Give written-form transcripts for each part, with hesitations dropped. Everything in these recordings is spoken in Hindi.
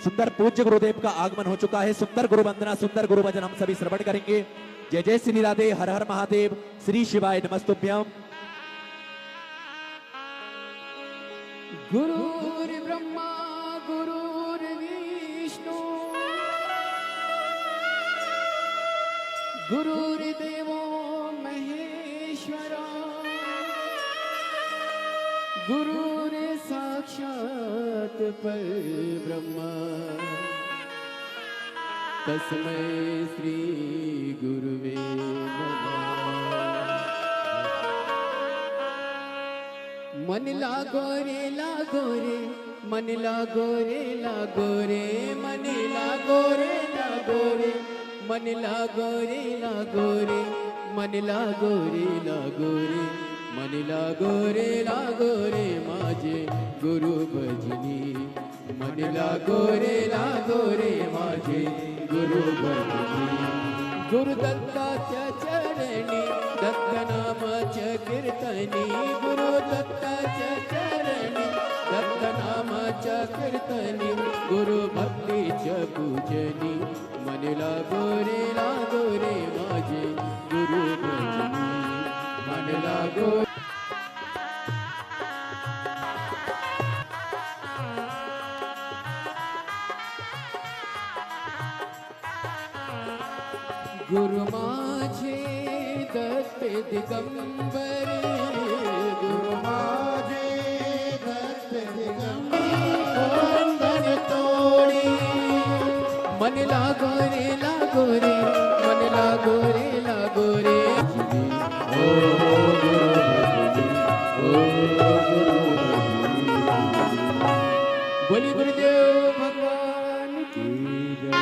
सुंदर पूज्य गुरुदेव का आगमन हो चुका है। सुंदर गुरु वंदना, सुंदर गुरु भजन हम सभी श्रवण करेंगे। जय जय श्री राधे, हर हर महादेव, श्री शिवाय नमस्तुभ्यम। गुरुर्ब्रह्मा गुरुर्विष्णु गुरुर्देवो महेश्वरा गुरुर् साक्षात् परब्रह्म तस्मै श्री गुरुवे नमः। मन लागो रे लागो रे, मन लागो रे लागो रे, मन लागो रे लागो रे, मन लागो रे लागो रे, मन लागो रे लागो रे, मन लागो रे माझे गुरु भजनी। मन लागो रे माझे गुरु भजनी। गुरु दत्ताच्या चरणी दत्त नामाच्या कीर्तनी, गुरु दत्ताच्या चरणी दत्त नामाच्या कीर्तनी, गुरु भक्तीच्या पूजनी। मन लागो रे माझे गुरु भजनी। मन लागो गुरु माझे दत्त दिगंबर, गुरु माझे दत्त दिगंबर, बंधन तोडी। मन लागो रे मन लागो रे ओ गुरु भजनी, ओ गुरु भजनी। बोली गुरुदेव भगवान की जय।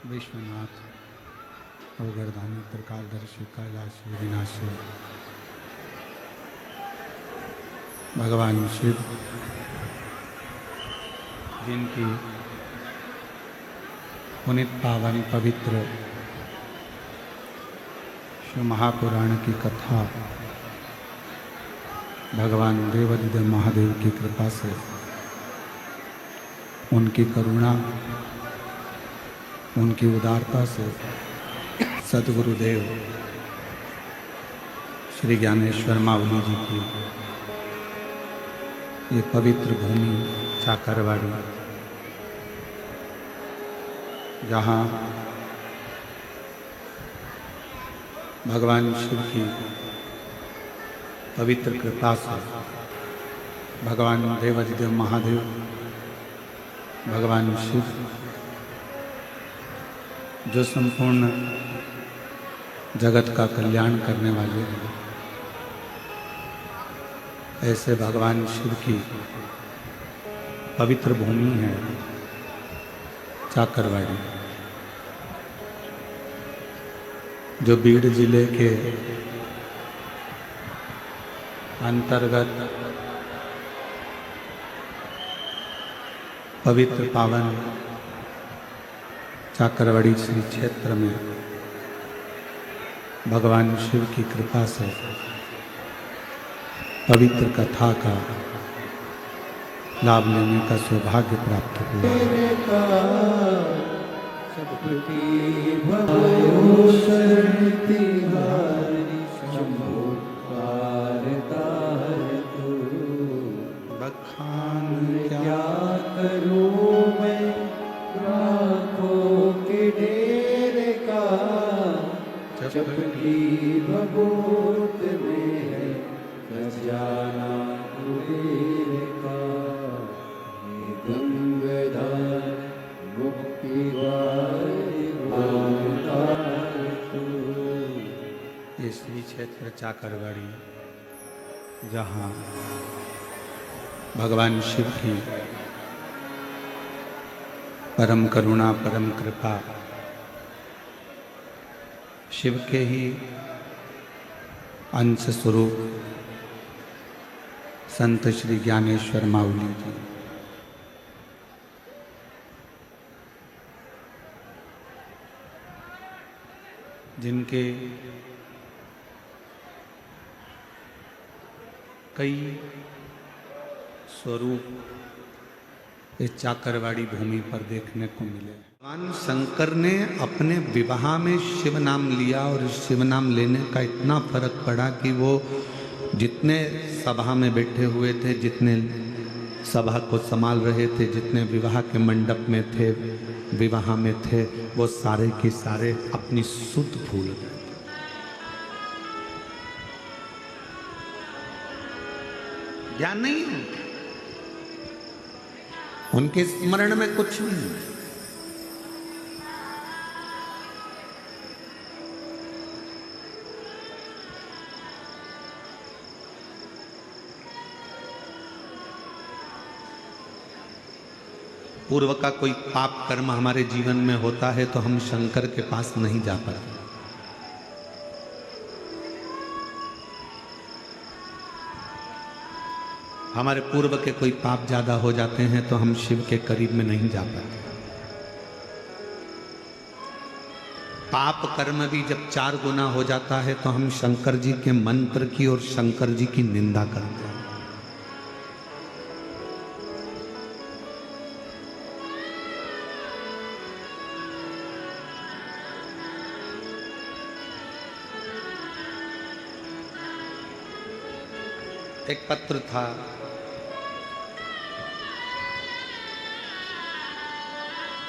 विश्वनाथ अवगरधामी त्रिकालदर्शी कैलाशी विनाशी भगवान शिव, जिनकी पुनित पावन पवित्र शिव महापुराण की कथा भगवान देवादिदेव महादेव की कृपा से, उनकी करुणा, उनकी उदारता से सद्गुरुदेव श्री ज्ञानेश्वर मावली जी की ये पवित्र भूमि चाकरवाड़ी, जहाँ भगवान शिव की पवित्र कृपा से भगवान देवादिदेव महादेव, भगवान शिव जो संपूर्ण जगत का कल्याण करने वाले हैं, ऐसे भगवान शिव की पवित्र भूमि है चाकरवाड़ी, जो बीड़ जिले के अंतर्गत पवित्र पावन चाकरवाड़ी श्री क्षेत्र में भगवान शिव की कृपा से पवित्र कथा का लाभ लेने का सौभाग्य प्राप्त हुआ। बखान क्या करूं मैं राखों के डेरे का, चपकी भभूत में है खजाना कुबेर का। ये गंगाधर मुक्ति ये श्री क्षेत्र चाकरवाड़ी, जहाँ भगवान शिव की परम करुणा, परम कृपा, शिव के ही अंश स्वरूप संत श्री ज्ञानेश्वर मावली जी, जिनके कई स्वरूप इस चाकरवाड़ी भूमि पर देखने को मिले। भगवान शंकर ने अपने विवाह में शिव नाम लिया और शिव नाम लेने का इतना फर्क पड़ा कि वो जितने सभा में बैठे हुए थे, जितने सभा को संभाल रहे थे, जितने विवाह के मंडप में थे, विवाह में थे, वो सारे के सारे अपनी सुध भूल गए। ज्ञान नहीं है उनके स्मरण में, कुछ नहीं। पूर्व का कोई पाप कर्म हमारे जीवन में होता है तो हम शंकर के पास नहीं जा पाते। हमारे पूर्व के कोई पाप ज्यादा हो जाते हैं तो हम शिव के करीब में नहीं जा पाते। पाप कर्म भी जब 4 गुना हो जाता है तो हम शंकर जी के मंत्र की और शंकर जी की निंदा करते हैं। एक पत्र था,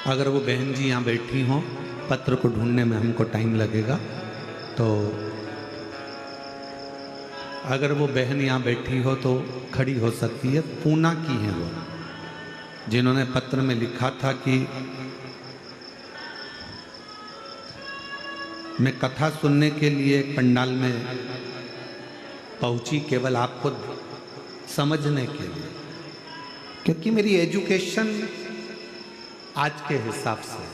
अगर वो बहन जी यहाँ बैठी हों, पत्र को ढूंढने में हमको टाइम लगेगा, तो अगर वो बहन यहाँ बैठी हो तो खड़ी हो सकती है। पूना की है वो, जिन्होंने पत्र में लिखा था कि मैं कथा सुनने के लिए पंडाल में पहुंची, केवल आपको समझने के लिए, क्योंकि मेरी एजुकेशन आज के हिसाब से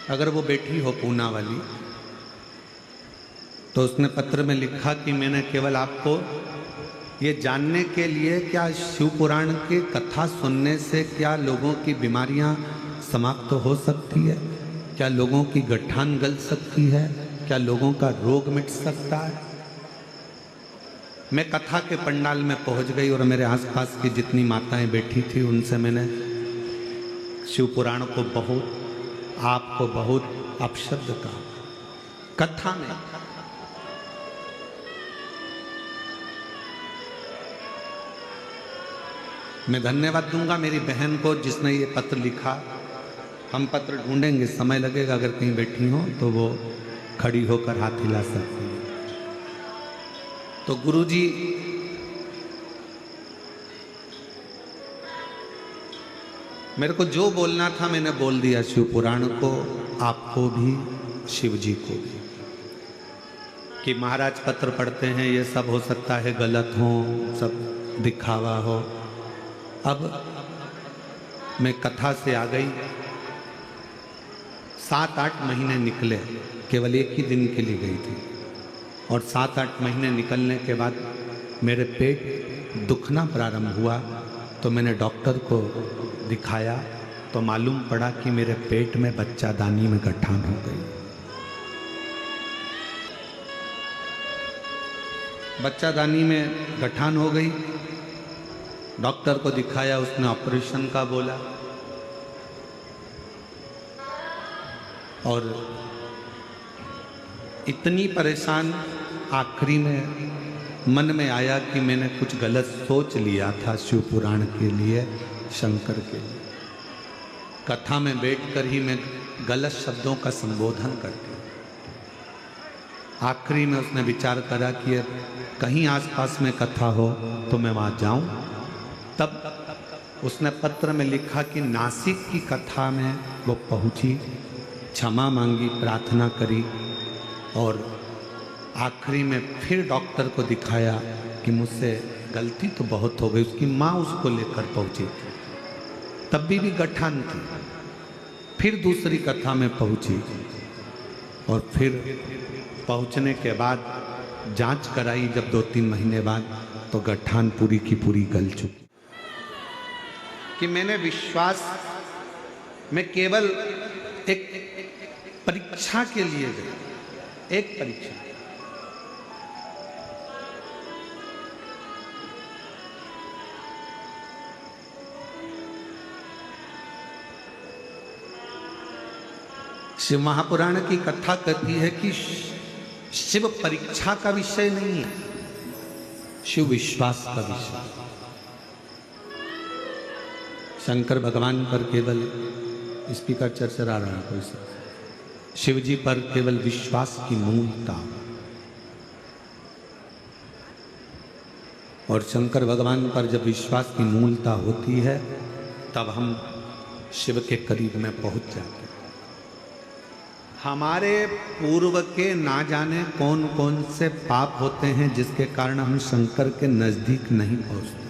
अगर वो बेटी हो पूना वाली, तो उसने पत्र में लिखा कि मैंने केवल आपको ये जानने के लिए, क्या शिव पुराण के कथा सुनने से क्या लोगों की बीमारियां समाप्त हो सकती है, क्या लोगों की गठान गल सकती है, क्या लोगों का रोग मिट सकता है। मैं कथा के पंडाल में पहुंच गई और मेरे आसपास की जितनी माताएं बैठी थी उनसे मैंने शिव पुराण को बहुत, आपको बहुत अपशब्द कहा कथा में। मैं धन्यवाद दूंगा मेरी बहन को जिसने ये पत्र लिखा। हम पत्र ढूंढेंगे, समय लगेगा, अगर कहीं बैठी हो तो वो खड़ी होकर हाथ हिला सकती है। तो गुरुजी मेरे को जो बोलना था मैंने बोल दिया, शिव पुराण को, आपको भी, शिव जी को भी, कि महाराज पत्र पढ़ते हैं, ये सब हो सकता है गलत हो, सब दिखावा हो। अब मैं कथा से आ गई, 7-8 महीने निकले, केवल एक ही दिन के लिए गई थी, और 7-8 महीने निकलने के बाद मेरे पेट दुखना प्रारंभ हुआ। तो मैंने डॉक्टर को दिखाया तो मालूम पड़ा कि मेरे पेट में बच्चादानी में गठान हो गई। बच्चादानी में गठान हो गई। डॉक्टर को दिखाया, उसने ऑपरेशन का बोला, और इतनी परेशान, आखिरी में मन में आया कि मैंने कुछ गलत सोच लिया था शिव पुराण के लिए, शंकर के लिए। कथा में बैठकर ही मैं गलत शब्दों का संबोधन करती। आखिरी में उसने विचार करा कि कहीं आसपास में कथा हो तो मैं वहाँ जाऊं। तब उसने पत्र में लिखा कि नासिक की कथा में वो पहुंची, क्षमा मांगी, प्रार्थना करी, और आखिरी में फिर डॉक्टर को दिखाया कि मुझसे गलती तो बहुत हो गई। उसकी माँ उसको लेकर पहुंची थी, तब भी गठान थी। फिर दूसरी कथा में पहुंची, और फिर पहुंचने के बाद जांच कराई जब 2-3 महीने बाद, तो गठान पूरी की पूरी गल चुकी। कि मैंने विश्वास में केवल एक परीक्षा के लिए गई, एक परीक्षा। शिव महापुराण की कथा कहती है कि शिव परीक्षा का विषय नहीं है, शिव विश्वास का विषय। शंकर भगवान पर केवल स्पीकर चरचरा रहा है कोई से, शिव जी पर केवल विश्वास की मूलता। और शंकर भगवान पर जब विश्वास की मूलता होती है तब हम शिव के करीब में पहुंच जाते हैं। हमारे पूर्व के ना जाने कौन कौन से पाप होते हैं जिसके कारण हम शंकर के नजदीक नहीं पहुंचते।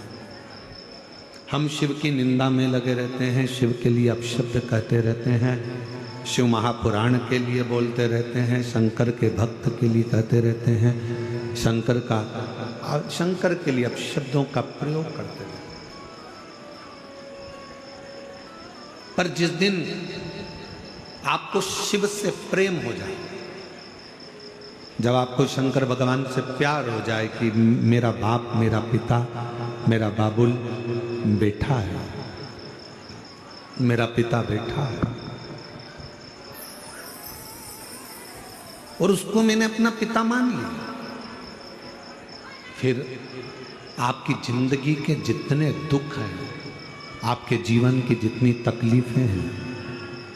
हम शिव की निंदा में लगे रहते हैं, शिव के लिए अपशब्द कहते रहते हैं, शिव महापुराण के लिए बोलते रहते हैं, शंकर के भक्त के लिए कहते रहते हैं, शंकर के लिए अपशब्दों का प्रयोग करते रहते हैं। पर जिस दिन आपको शिव से प्रेम हो जाए, जब आपको शंकर भगवान से प्यार हो जाए कि मेरा बाप, मेरा पिता, मेरा बाबुल बैठा है, मेरा पिता बैठा है, और उसको मैंने अपना पिता मान लिया, फिर आपकी जिंदगी के जितने दुख हैं, आपके जीवन की जितनी तकलीफें हैं,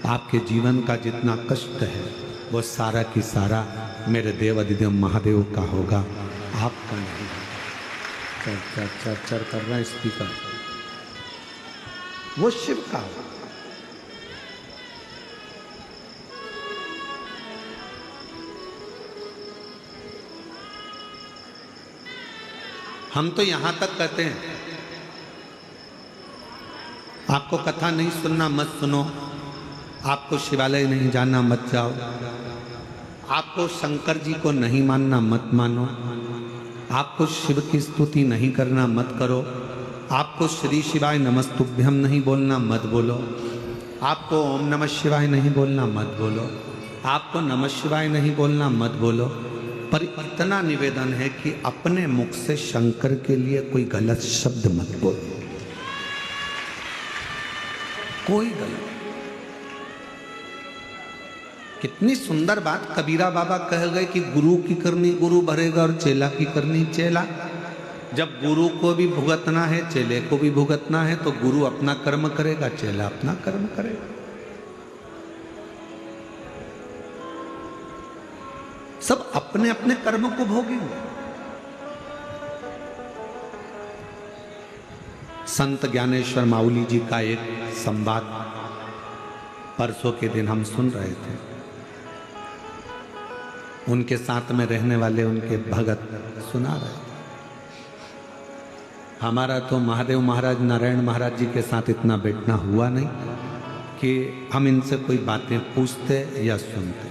आपके जीवन का जितना कष्ट है, वो सारा की सारा मेरे देव अधिदेव महादेव का होगा, आपका नहीं। चर चर चर चर कर रहा है स्पीकर, वो शिव का होगा। हम तो यहां तक कहते हैं आपको कथा नहीं सुनना मत सुनो, आपको शिवालय नहीं जाना मत जाओ, आपको शंकर जी को नहीं मानना मत मानो, आपको शिव की स्तुति नहीं करना मत करो, आपको श्री शिवाय नमस्तुभ्यम नहीं बोलना मत बोलो, आपको ओम नमः शिवाय नहीं बोलना मत बोलो, आपको नमः शिवाय नहीं बोलना मत बोलो। पर इतना निवेदन है कि अपने मुख से शंकर के लिए कोई गलत शब्द मत बोलो, कोई गलत। कितनी सुंदर बात कबीरा बाबा कह गए कि गुरु की करनी गुरु भरेगा और चेला की करनी चेला। जब गुरु को भी भुगतना है, चेले को भी भुगतना है, तो गुरु अपना कर्म करेगा, चेला अपना कर्म करेगा। सब अपने अपने कर्म को भोगेंगे। संत ज्ञानेश्वर माउली जी का एक संवाद परसों के दिन हम सुन रहे थे। उनके साथ में रहने वाले उनके भगत सुना रहे थे। हमारा तो महादेव महाराज, नारायण महाराज जी के साथ इतना बैठना हुआ नहीं कि हम इनसे कोई बातें पूछते या सुनते,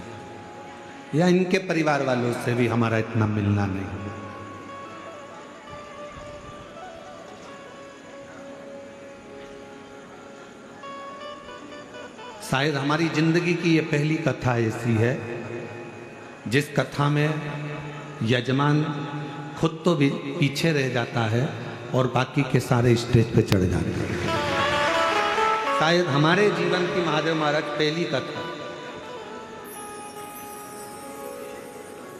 या इनके परिवार वालों से भी हमारा इतना मिलना नहीं हुआ। शायद हमारी जिंदगी की ये पहली कथा ऐसी है जिस कथा में यजमान खुद तो भी पीछे रह जाता है और बाकी के सारे स्टेज पे चढ़ जाते हैं। शायद हमारे जीवन की महादेव महाराज पहली कथा,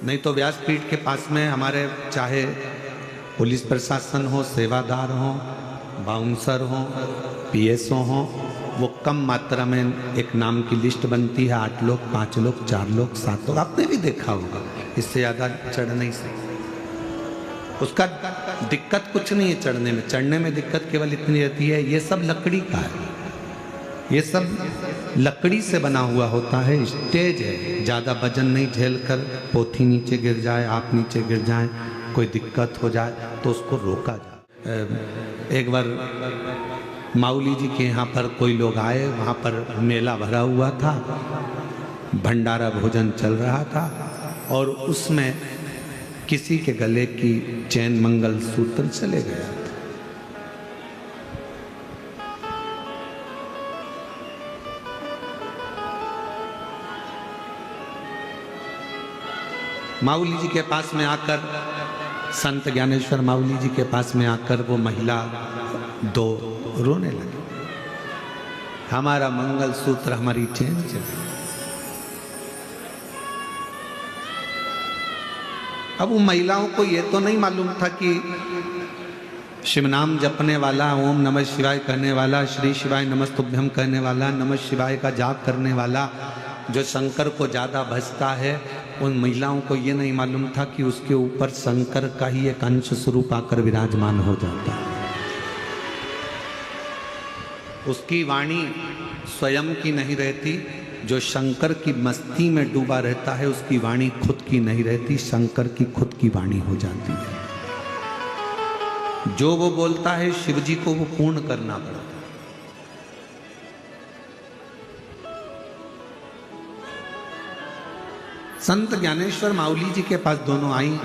नहीं तो व्यासपीठ के पास में हमारे चाहे पुलिस प्रशासन हो, सेवादार हो, बाउंसर हो, पीएसओ हो, वो कम मात्रा में एक नाम की लिस्ट बनती है, 8 लोग, 5 लोग, 4 लोग, 7 लोग, आपने भी देखा होगा। इससे ज़्यादा चढ़ नहीं सकते। उसका दिक्कत कुछ नहीं है चढ़ने में, चढ़ने में दिक्कत केवल इतनी रहती है, ये सब लकड़ी का है, ये सब लकड़ी से बना हुआ होता है, स्टेज है। ज़्यादा वजन नहीं झेल कर पोथी नीचे गिर जाए, आप नीचे गिर जाए, कोई दिक्कत हो जाए तो उसको रोका जाए। एक बार माउली जी के यहाँ पर कोई लोग आए, वहाँ पर मेला भरा हुआ था, भंडारा भोजन चल रहा था और उसमें किसी के गले की चैन मंगल सूत्र चले गया। माउली जी के पास में आकर, संत ज्ञानेश्वर माउली जी के पास में आकर वो महिला 2 रोने लगी। हमारा मंगल सूत्र, हमारी चैन चली। अब वो महिलाओं को ये तो नहीं मालूम था कि शिव नाम जपने वाला, ओम नमः शिवाय कहने वाला, श्री शिवाय नमस्तुभ्यम कहने वाला, नमः शिवाय का जाप करने वाला जो शंकर को ज़्यादा भजता है, उन महिलाओं को ये नहीं मालूम था कि उसके ऊपर शंकर का ही एक अंश स्वरूप आकर विराजमान हो जाता है। उसकी वाणी स्वयं की नहीं रहती, जो शंकर की मस्ती में डूबा रहता है उसकी वाणी खुद की नहीं रहती, शंकर की खुद की वाणी हो जाती है। जो वो बोलता है शिव जी को वो पूर्ण करना पड़ता है। संत ज्ञानेश्वर माउली जी के पास दोनों आई,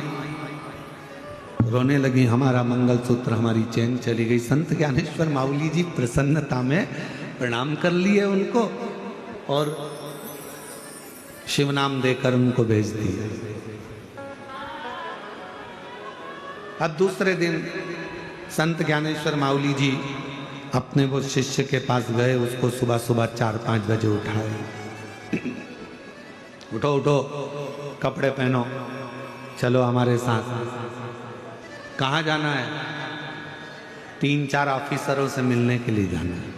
रोने लगी, हमारा मंगलसूत्र, हमारी चैन चली गई। संत ज्ञानेश्वर माउली जी प्रसन्नता में प्रणाम कर लिए उनको और शिव नाम देकर उनको भेज दिए। अब दूसरे दिन संत ज्ञानेश्वर माउली जी अपने वो शिष्य के पास गए, उसको सुबह सुबह 4-5 बजे उठाए। उठो उठो, कपड़े पहनो, चलो हमारे साथ। कहाँ जाना है? 3-4 ऑफिसरों से मिलने के लिए जाना है।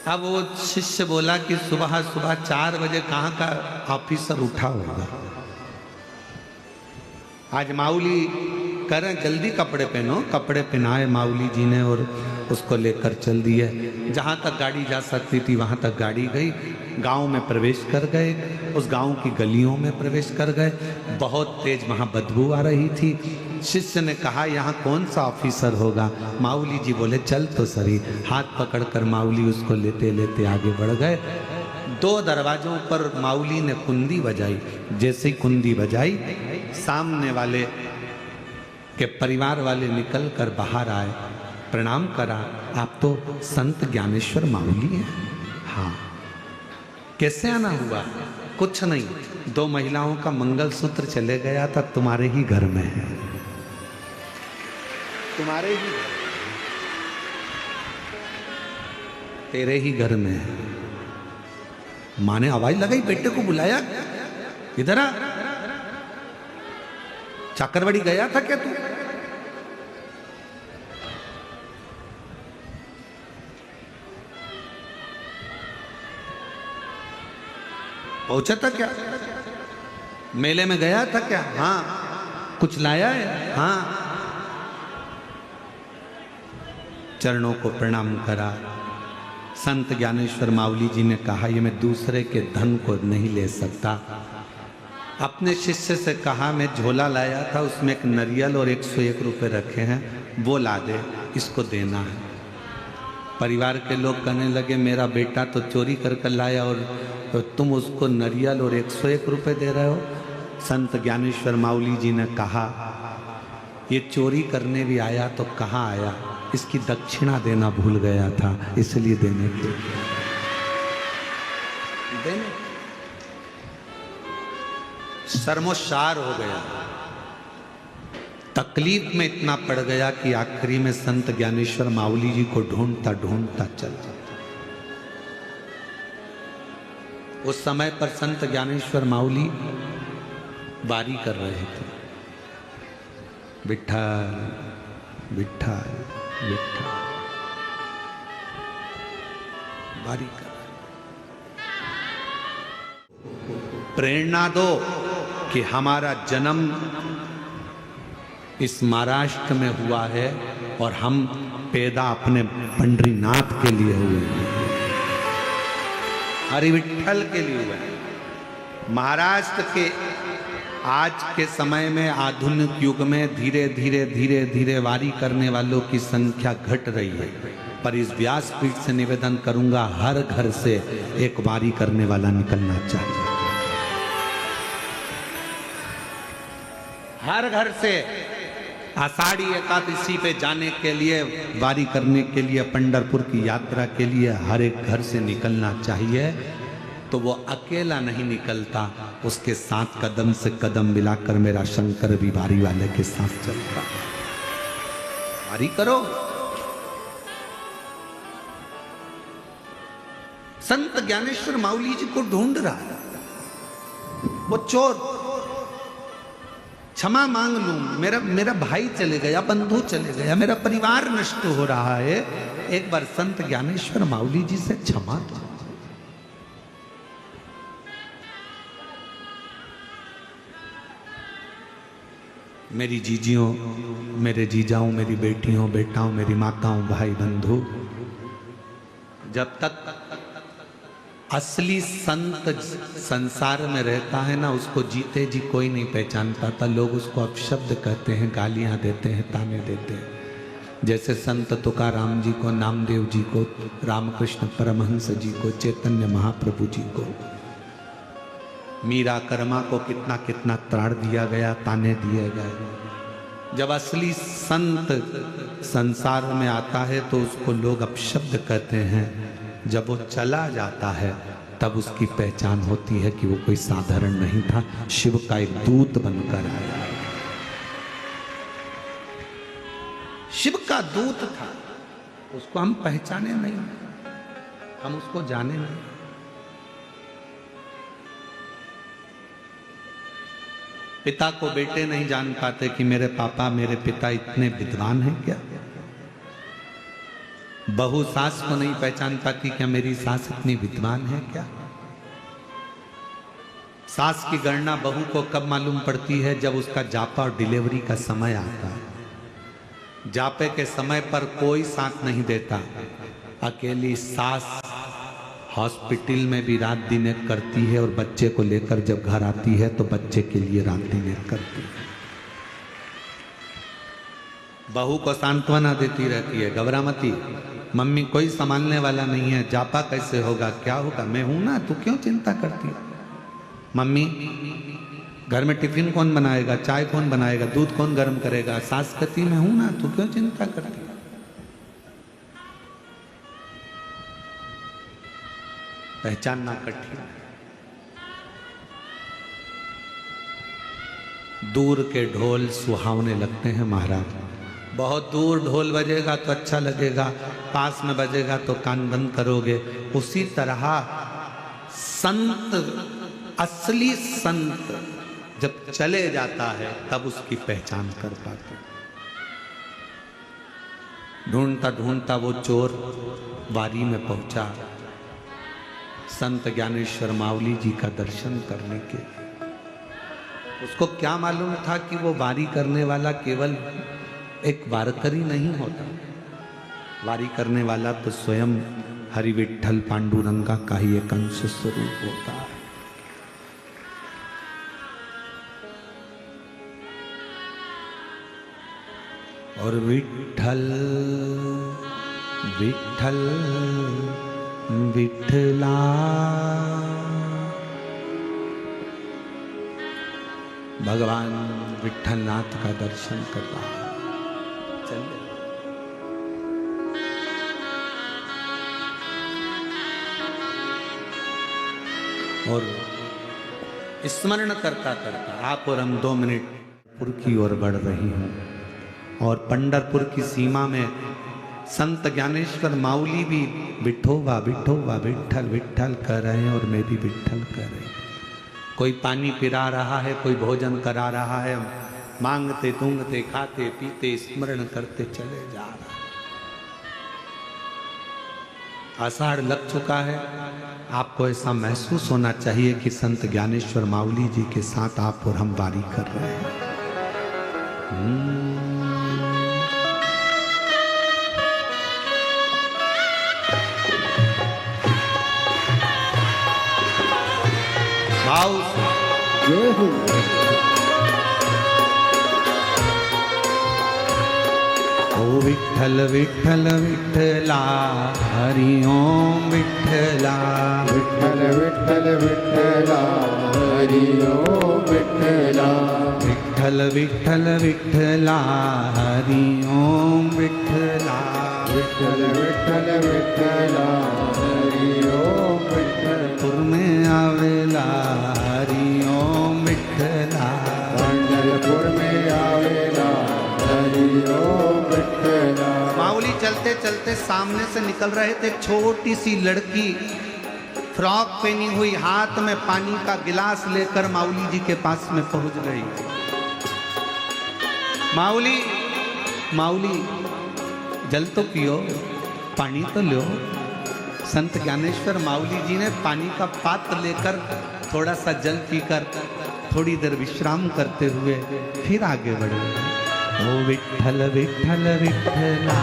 अब वो शिष्य बोला कि सुबह सुबह 4 बजे कहाँ का ऑफिसर उठा होगा। आज माउली करें, जल्दी कपड़े पहनो। कपड़े पहनाए माउली जी ने और उसको लेकर चल दिए। जहाँ तक गाड़ी जा सकती थी वहाँ तक गाड़ी गई। गांव में प्रवेश कर गए, उस गांव की गलियों में प्रवेश कर गए। बहुत तेज वहाँ बदबू आ रही थी। शिष्य ने कहा यहाँ कौन सा ऑफिसर होगा। माऊली जी बोले चल तो सही। हाथ पकड़कर माऊली उसको लेते लेते आगे बढ़ गए। 2 दरवाजों पर माऊली ने कुंडी बजाई। जैसे ही कुंडी बजाई, सामने वाले के परिवार वाले निकल कर बाहर आए, प्रणाम करा। आप तो संत ज्ञानेश्वर माऊली हैं? हाँ। कैसे आना हुआ? कुछ नहीं, 2 महिलाओं का मंगलसूत्र चले गया था, तुम्हारे ही घर में है। तुम्हारे ही, तेरे ही घर में है। माँ ने आवाज लगाई, बेटे को बुलाया, इधर आ। चाकरवाड़ी गया था क्या तू? पहुंचा था क्या? मेले में गया था क्या? हाँ। कुछ लाया है? हाँ। चरणों को प्रणाम करा। संत ज्ञानेश्वर माऊली जी ने कहा, ये मैं दूसरे के धन को नहीं ले सकता। अपने शिष्य से कहा, मैं झोला लाया था, उसमें एक नारियल और 101 रुपए रखे हैं, वो ला दे, इसको देना है। परिवार के लोग कहने लगे, मेरा बेटा तो चोरी कर लाया और तुम उसको नारियल और 101 रुपए दे रहे हो। संत ज्ञानेश्वर माऊली जी ने कहा, ये चोरी करने भी आया तो कहाँ आया, इसकी दक्षिणा देना भूल गया था, इसलिए देने के देने शर्मोशार हो गया। तकलीफ में इतना पड़ गया कि आखिरी में संत ज्ञानेश्वर माऊली जी को ढूंढता ढूंढता चला। उस समय पर संत ज्ञानेश्वर माऊली वारी कर रहे थे, विठ्ठल विठ्ठल विठ्ठल, वारी कर। प्रेरणा दो कि हमारा जन्म इस महाराष्ट्र में हुआ है और हम पैदा अपने पंडरीनाथ के लिए हुए हैं, हरि विठ्ठल के लिए हुए हैं। महाराष्ट्र के आज के समय में, आधुनिक युग में धीरे धीरे धीरे धीरे वारी करने वालों की संख्या घट रही है, पर इस व्यासपीठ से निवेदन करूंगा, हर घर से एक वारी करने वाला निकलना चाहिए। हर घर से आषाढ़ी एकादशी पे जाने के लिए, वारी करने के लिए, पंढरपुर की यात्रा के लिए हर एक घर से निकलना चाहिए। तो वो अकेला नहीं निकलता, उसके साथ कदम से कदम मिलाकर मेरा शंकर भी वारी वाले के साथ चलता। वारी करो। संत ज्ञानेश्वर माऊली जी को ढूंढ रहा है, वो चोर, क्षमा मांग लूं, मेरा भाई चले गया, बंधु चले गया, मेरा परिवार नष्ट हो रहा है, एक बार संत ज्ञानेश्वर माऊली जी से क्षमा दो। मेरी जीजियों, मेरे जीजाओं, मेरी बेटियों, बेटाओं, मेरी माताओं, भाई बंधु, जब तक असली संत संसार में रहता है ना, उसको जीते जी कोई नहीं पहचान पाता। लोग उसको अपशब्द कहते हैं, गालियां देते हैं, ताने देते हैं। जैसे संत तुकाराम जी को, नामदेव जी को, रामकृष्ण परमहंस जी को, चैतन्य महाप्रभु जी को, मीरा कर्मा को कितना कितना त्राण दिया गया, ताने दिए गए। जब असली संत संसार में आता है तो उसको लोग अपशब्द कहते हैं। जब वो चला जाता है तब उसकी पहचान होती है कि वो कोई साधारण नहीं था, शिव का एक दूत बनकर आया। शिव का दूत था, उसको हम पहचाने नहीं, हम उसको जाने नहीं। पिता को बेटे नहीं जान पाते कि मेरे पापा, मेरे पिता इतने विद्वान हैं क्या। बहू सास को नहीं पहचान पाती, क्या मेरी सास इतनी विद्वान है क्या। सास की गणना बहू को कब मालूम पड़ती है, जब उसका जापा और डिलीवरी का समय आता है। जापे के समय पर कोई साथ नहीं देता, अकेली सास हॉस्पिटल में भी रात दिन एक करती है, और बच्चे को लेकर जब घर आती है तो बच्चे के लिए रात दिन एक करती है। बहू को सांत्वना देती रहती है, घबरामती मम्मी कोई संभालने वाला नहीं है, जापा कैसे होगा, क्या होगा, मैं हूं ना, तू क्यों चिंता करती है। मम्मी घर में टिफिन कौन बनाएगा, चाय कौन बनाएगा, दूध कौन गर्म करेगा, सास कहती मैं हूं ना, तू क्यों चिंता करती है। पहचानना कठिन है। दूर के ढोल सुहावने लगते हैं महाराज। बहुत दूर ढोल बजेगा तो अच्छा लगेगा, पास में बजेगा तो कान बंद करोगे। उसी तरह संत, असली संत जब चले जाता है तब उसकी पहचान कर पाते। ढूंढता ढूंढता वो चोर वारी में पहुंचा संत ज्ञानेश्वर मावली जी का दर्शन करने के। उसको क्या मालूम था कि वो वारी करने वाला केवल एक वारकरी नहीं होता, वारी करने वाला तो स्वयं हरि विठ्ठल पांडुरंगा का ही एक अंश स्वरूप होता है। और विठ्ठल विठ्ठल विठ्ठला भगवान विठ्ठलनाथ का दर्शन कर रहा है। चलिए और स्मरण करता करता आप और हम 2 मिनट पंढरपुर की ओर बढ़ रही हूं। और पंढरपुर की सीमा में संत ज्ञानेश्वर माउली भी विठोबा विठोबा विठ्ठल विठ्ठल कर रहे हैं और मैं भी विठ्ठल कर रही हूं। कोई पानी पिला रहा है, कोई भोजन करा रहा है, मांगते तूंगते खाते पीते स्मरण करते चले जा रहा है। आषाढ़ लग चुका है, आपको ऐसा महसूस होना चाहिए कि संत ज्ञानेश्वर माउली जी के साथ आप और हम वारी कर रहे हैं। भाव जय हो। ओ विठ्ठल विठ्ठल विठ्ठला हरि ओम विठ्ठला विठ्ठल विठ्ठल विठ्ठला हरि ओम विठ्ठला विठ्ठल विठ्ठल विठ्ठला हरि ओम विठ्ठला विठ्ठल विठ्ठल विठ्ठला हरि ओम विठ्ठल में आवेला हरि ओम विठ्ठला पंढरपुर में आवेला हरि ओम विठ्ठला। माऊली चलते चलते सामने से निकल रहे थे। छोटी सी लड़की फ्रॉक पहनी हुई, हाथ में पानी का गिलास लेकर माऊली जी के पास में पहुंच गई। माऊली माऊली जल तो पियो, पानी तो लो। संत ज्ञानेश्वर माउली जी ने पानी का पात्र लेकर थोड़ा सा जल पीकर थोड़ी देर विश्राम करते हुए फिर आगे बढ़े। ओ विठ्ठल विठ्ठल विठ्ठला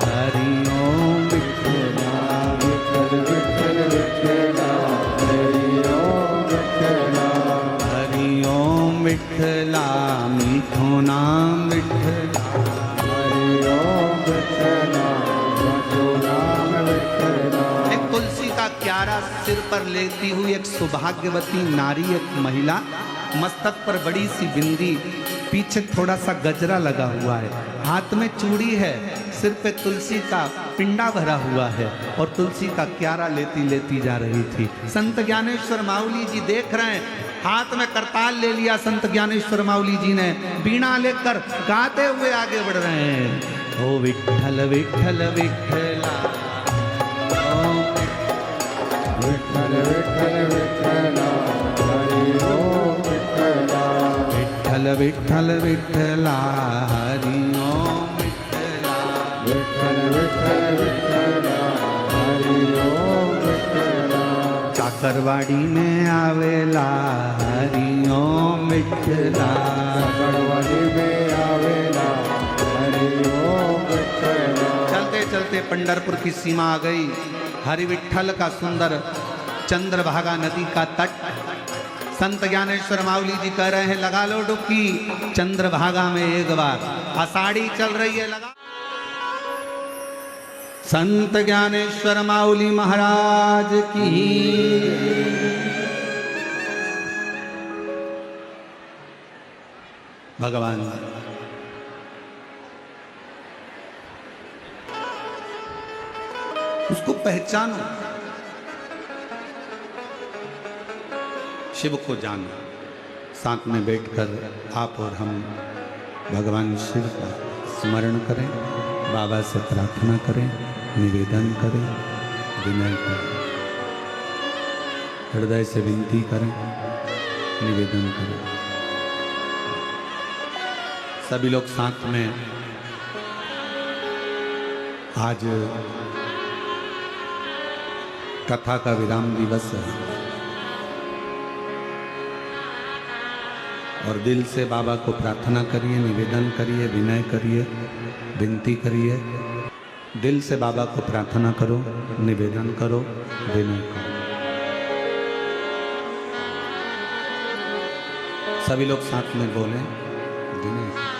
हरि ओम विठ्ठला विठ्ठल विठ्ठल विठ्ठला हरि ओम विठ्ठला हरि ओम विठ्ठला मीठो नाम विठ्ठला हरि ओम विठ्ठला मधु नाम विठ्ठला। एक तुलसी का क्यारा सिर पर लेती हुई एक सौभाग्यवती नारी, एक महिला, मस्तक पर बड़ी सी बिंदी, पीछे थोड़ा सा गजरा लगा हुआ है, हाथ में चूड़ी है, सिर पे तुलसी का पिंडा भरा हुआ है और तुलसी का क्यारा लेती लेती जा रही थी। संत ज्ञानेश्वर माउली जी देख रहे हैं, हाथ में करताल ले लिया संत ज्ञानेश्वर माउली जी ने, बीणा लेकर गाते हुए आगे बढ़ रहे हैं। ओ विठ्ठल विठ्ठल विठ्ठला विठ्ठल विठ्ठल विठ्ठला हरि ओम विठ्ठला विठ्ठल विठ्ठल विठ्ठला हरि ओम विठ्ठला विठ्ठल विठ्ठल विठ्ठला हरि ओम विठ्ठला। चाकरवाड़ी में आवेला हरि ओम विठ्ठला चाकरवाड़ी में आवेला हरि ओम विठ्ठला। चलते चलते पंढरपुर की सीमा आ गई। हरि विठ्ठल का सुंदर चंद्रभागा नदी का तट, संत ज्ञानेश्वर माउली जी कह रहे हैं लगा लो डुबकी चंद्रभागा में एक बार, आषाढ़ी चल रही है लगा। संत ज्ञानेश्वर माउली महाराज की भगवान उसको पहचानो, शिव को जानो। साथ में बैठकर आप और हम भगवान शिव का स्मरण करें, बाबा से प्रार्थना करें, निवेदन करें, विनय करें, हृदय से विनती करें, निवेदन करें। सभी लोग साथ में आज कथा का विराम दिवस है और दिल से बाबा को प्रार्थना करिए, निवेदन करिए, विनय करिए, विनती करिए। दिल से बाबा को प्रार्थना करो, निवेदन करो, विनय करो। सभी लोग साथ में बोलें, विनय करो।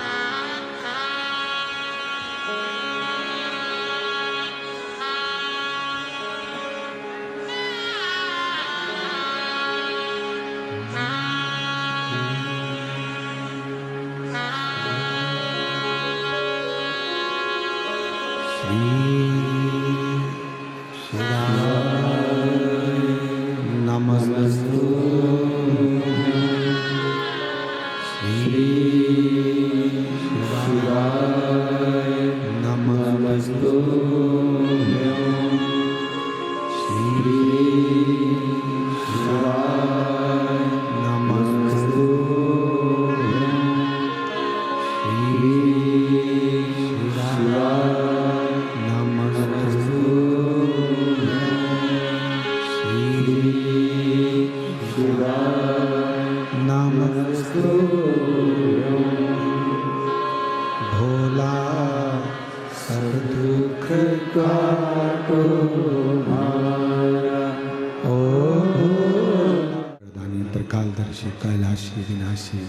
त्रिकालदर्शी कैलाशी विनाशी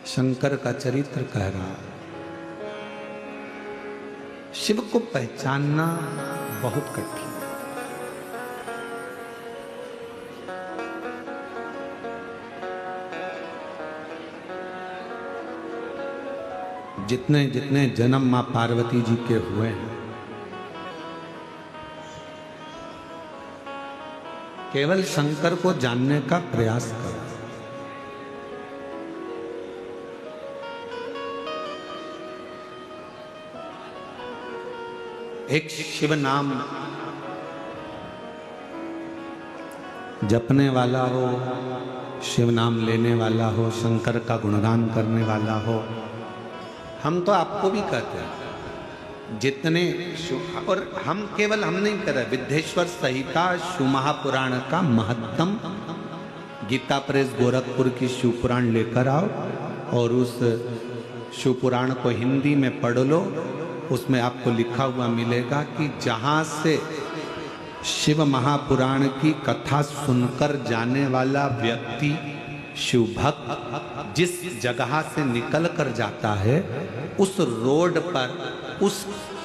शंकर का चरित्र कह रहा। शिव को पहचानना बहुत कठिन। जितने जितने जन्म मां पार्वती जी के हुए हैं, केवल शंकर को जानने का प्रयास करो। एक शिव नाम जपने वाला हो, शिव नाम लेने वाला हो, शंकर का गुणगान करने वाला हो। हम तो आपको भी कहते हैं जितने और हम केवल हम नहीं कर रहे। विद्धेश्वर संहिता शिव महापुराण का महत्तम गीता प्रेस गोरखपुर की शिव पुराण लेकर आओ और उस शिव पुराण को हिंदी में पढ़ लो। उसमें आपको लिखा हुआ मिलेगा कि जहाँ से शिव महापुराण की कथा सुनकर जाने वाला व्यक्ति शिव भक्त जिस जगह से निकल कर जाता है, उस रोड पर, उस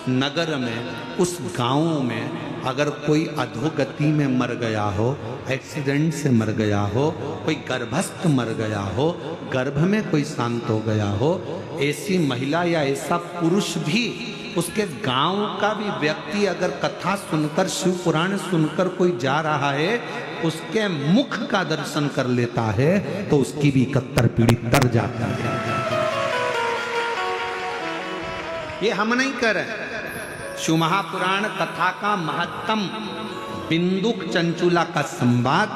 नगर में, उस गांव में अगर कोई अधोगति में मर गया हो, एक्सीडेंट से मर गया हो, कोई गर्भस्थ मर गया हो, गर्भ में कोई शांत हो गया हो, ऐसी महिला या ऐसा पुरुष भी, उसके गांव का भी व्यक्ति अगर कथा सुनकर, शिव पुराण सुनकर कोई जा रहा है, उसके मुख का दर्शन कर लेता है तो उसकी भी 71 पीढ़ी तर जाती है। ये हम नहीं कर रहे। शिव महापुराण कथा का महत्तम बिंदुक चंचुला का संवाद,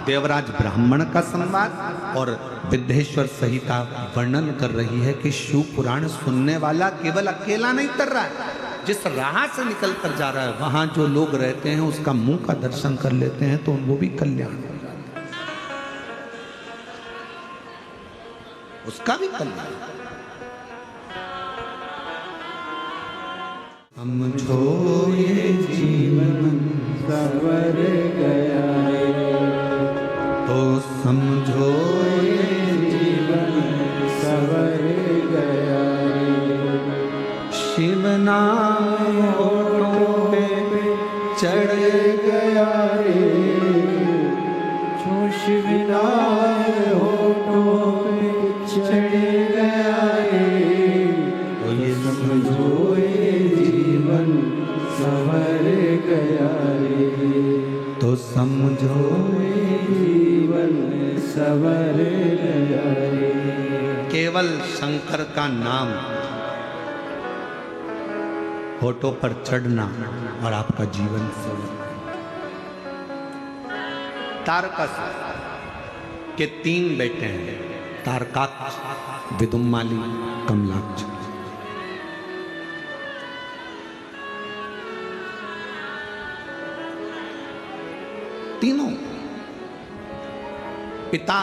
देवराज ब्राह्मण का संवाद और विद्धेश्वर संहिता वर्णन कर रही है कि शिव पुराण सुनने वाला केवल अकेला नहीं कर रहा है, जिस राह से निकल कर जा रहा है वहां जो लोग रहते हैं उसका मुंह का दर्शन कर लेते हैं तो वो भी कल्याण हो जाता है, उसका भी कल्याण। हम जो ये जीवन सवर गया तो चढ़ गया रे, जोश बिना होठों पे चढ़ गया रे, तो ये समझो ये जीवन संवर गया रे, तो समझो ये जीवन संवर गया रे। केवल शंकर का नाम होठों पर चढ़ना और आपका जीवन संवर। तारकासुर के 3 बेटे हैं, तारकाक्ष, विदुम्माली, कमलाक्ष। तीनों पिता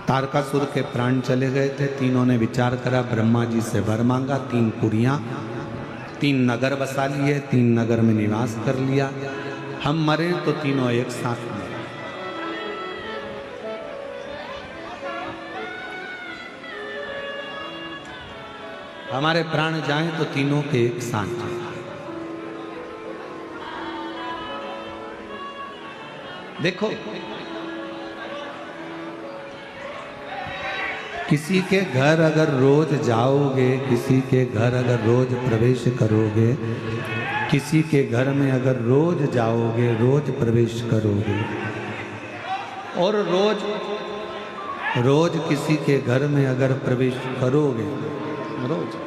तारकासुर के प्राण चले गए थे। तीनों ने विचार करा, ब्रह्मा जी से वर मांगा, 3 पुरियां, 3 नगर बसा लिए, 3 नगर में निवास कर लिया। हम मरे तो तीनों एक साथ मरे। हमारे प्राण जाएं तो तीनों के एक साथ जाएं। देखो, किसी के घर अगर रोज जाओगे, किसी के घर अगर रोज प्रवेश करोगे, किसी के घर में अगर रोज जाओगे, रोज प्रवेश करोगे, और रोज किसी के घर में अगर प्रवेश करोगे, रोज,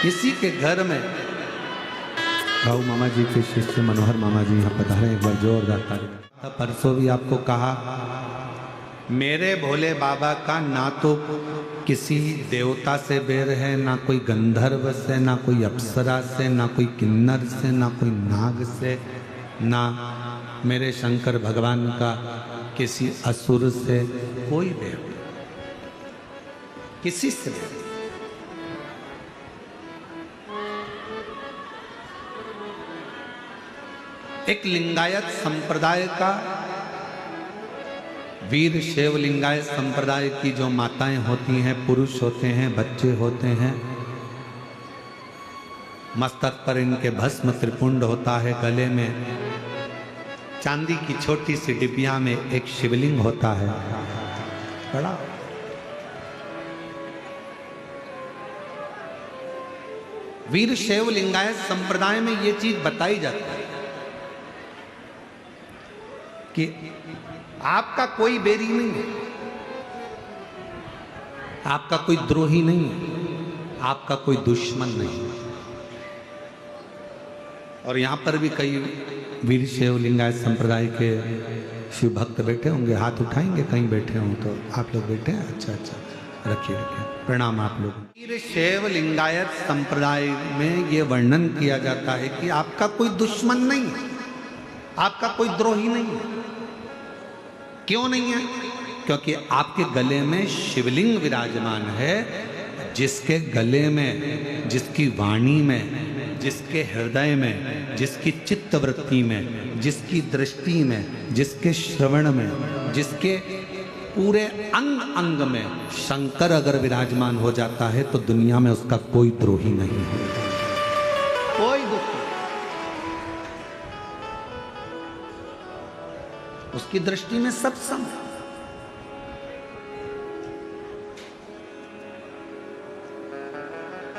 किसी के घर में, भाऊ मामा जी के शिष्य मनोहर मामा जी यहाँ पधारे, एक बार जोरदार ताली। परसों भी आपको कहा, मेरे भोले बाबा का ना तो किसी देवता से बैर है, ना कोई गंधर्व से, ना कोई अप्सरा से, ना कोई किन्नर से, ना कोई नाग से, ना मेरे शंकर भगवान का किसी असुर से कोई बैर, किसी से बैर। एक लिंगायत संप्रदाय का, वीर शैव लिंगायत संप्रदाय की जो माताएं होती हैं, पुरुष होते हैं, बच्चे होते हैं, मस्तक पर इनके भस्म त्रिपुंड होता है, गले में चांदी की छोटी सी डिबिया में एक शिवलिंग होता है बड़ा। वीर शैव लिंगायत संप्रदाय में ये चीज बताई जाती है कि आपका कोई बैरी नहीं है, आपका कोई द्रोही नहीं है, आपका कोई दुश्मन नहीं है। और यहां पर भी कई वीर शैव लिंगायत संप्रदाय के शिव भक्त बैठे होंगे, हाथ उठाएंगे, कहीं बैठे हों तो। आप लोग बैठे हैं? अच्छा अच्छा, रखिए रखिए, प्रणाम आप लोग। वीर शैव लिंगायत संप्रदाय में ये वर्णन किया जाता है कि आपका कोई दुश्मन नहीं है, आपका कोई द्रोही नहीं है। क्यों नहीं है? क्योंकि आपके गले में शिवलिंग विराजमान है, जिसके गले में, जिसकी वाणी में, जिसके हृदय में, जिसकी चित्तवृत्ति में, जिसकी दृष्टि में, जिसके श्रवण में, जिसके पूरे अंग अंग में शंकर अगर विराजमान हो जाता है तो दुनिया में उसका कोई द्रोही नहीं है, कोई दुश्मन। उसकी दृष्टि में सब सम है।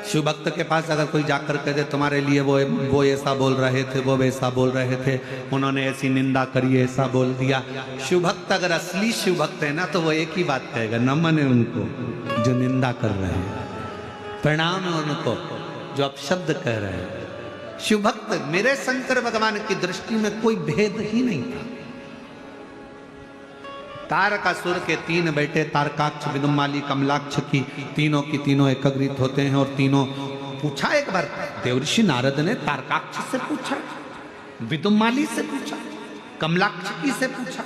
शिव भक्त के पास अगर कोई जाकर कह दे तुम्हारे लिए वो ऐसा बोल रहे थे, वो वैसा बोल रहे थे, उन्होंने ऐसी निंदा करी, ऐसा बोल दिया, शिव भक्त अगर असली शिव भक्त है ना तो वो एक ही बात कहेगा, नमन है उनको जो निंदा कर रहे हैं, प्रणाम है उनको जो अपशब्द कह रहे हैं। शिव भक्त, मेरे शंकर भगवान की दृष्टि में कोई भेद ही नहीं था। तारकासुर के 3 बेटे तारकाक्ष, विदुम्माली, कमलाक्ष की तीनों एकत्रित होते हैं और तीनों पूछा। एक बार देवर्षि नारद ने तारकाक्ष से पूछा, विदुम्माली से पूछा, कमलाक्ष की से पूछा।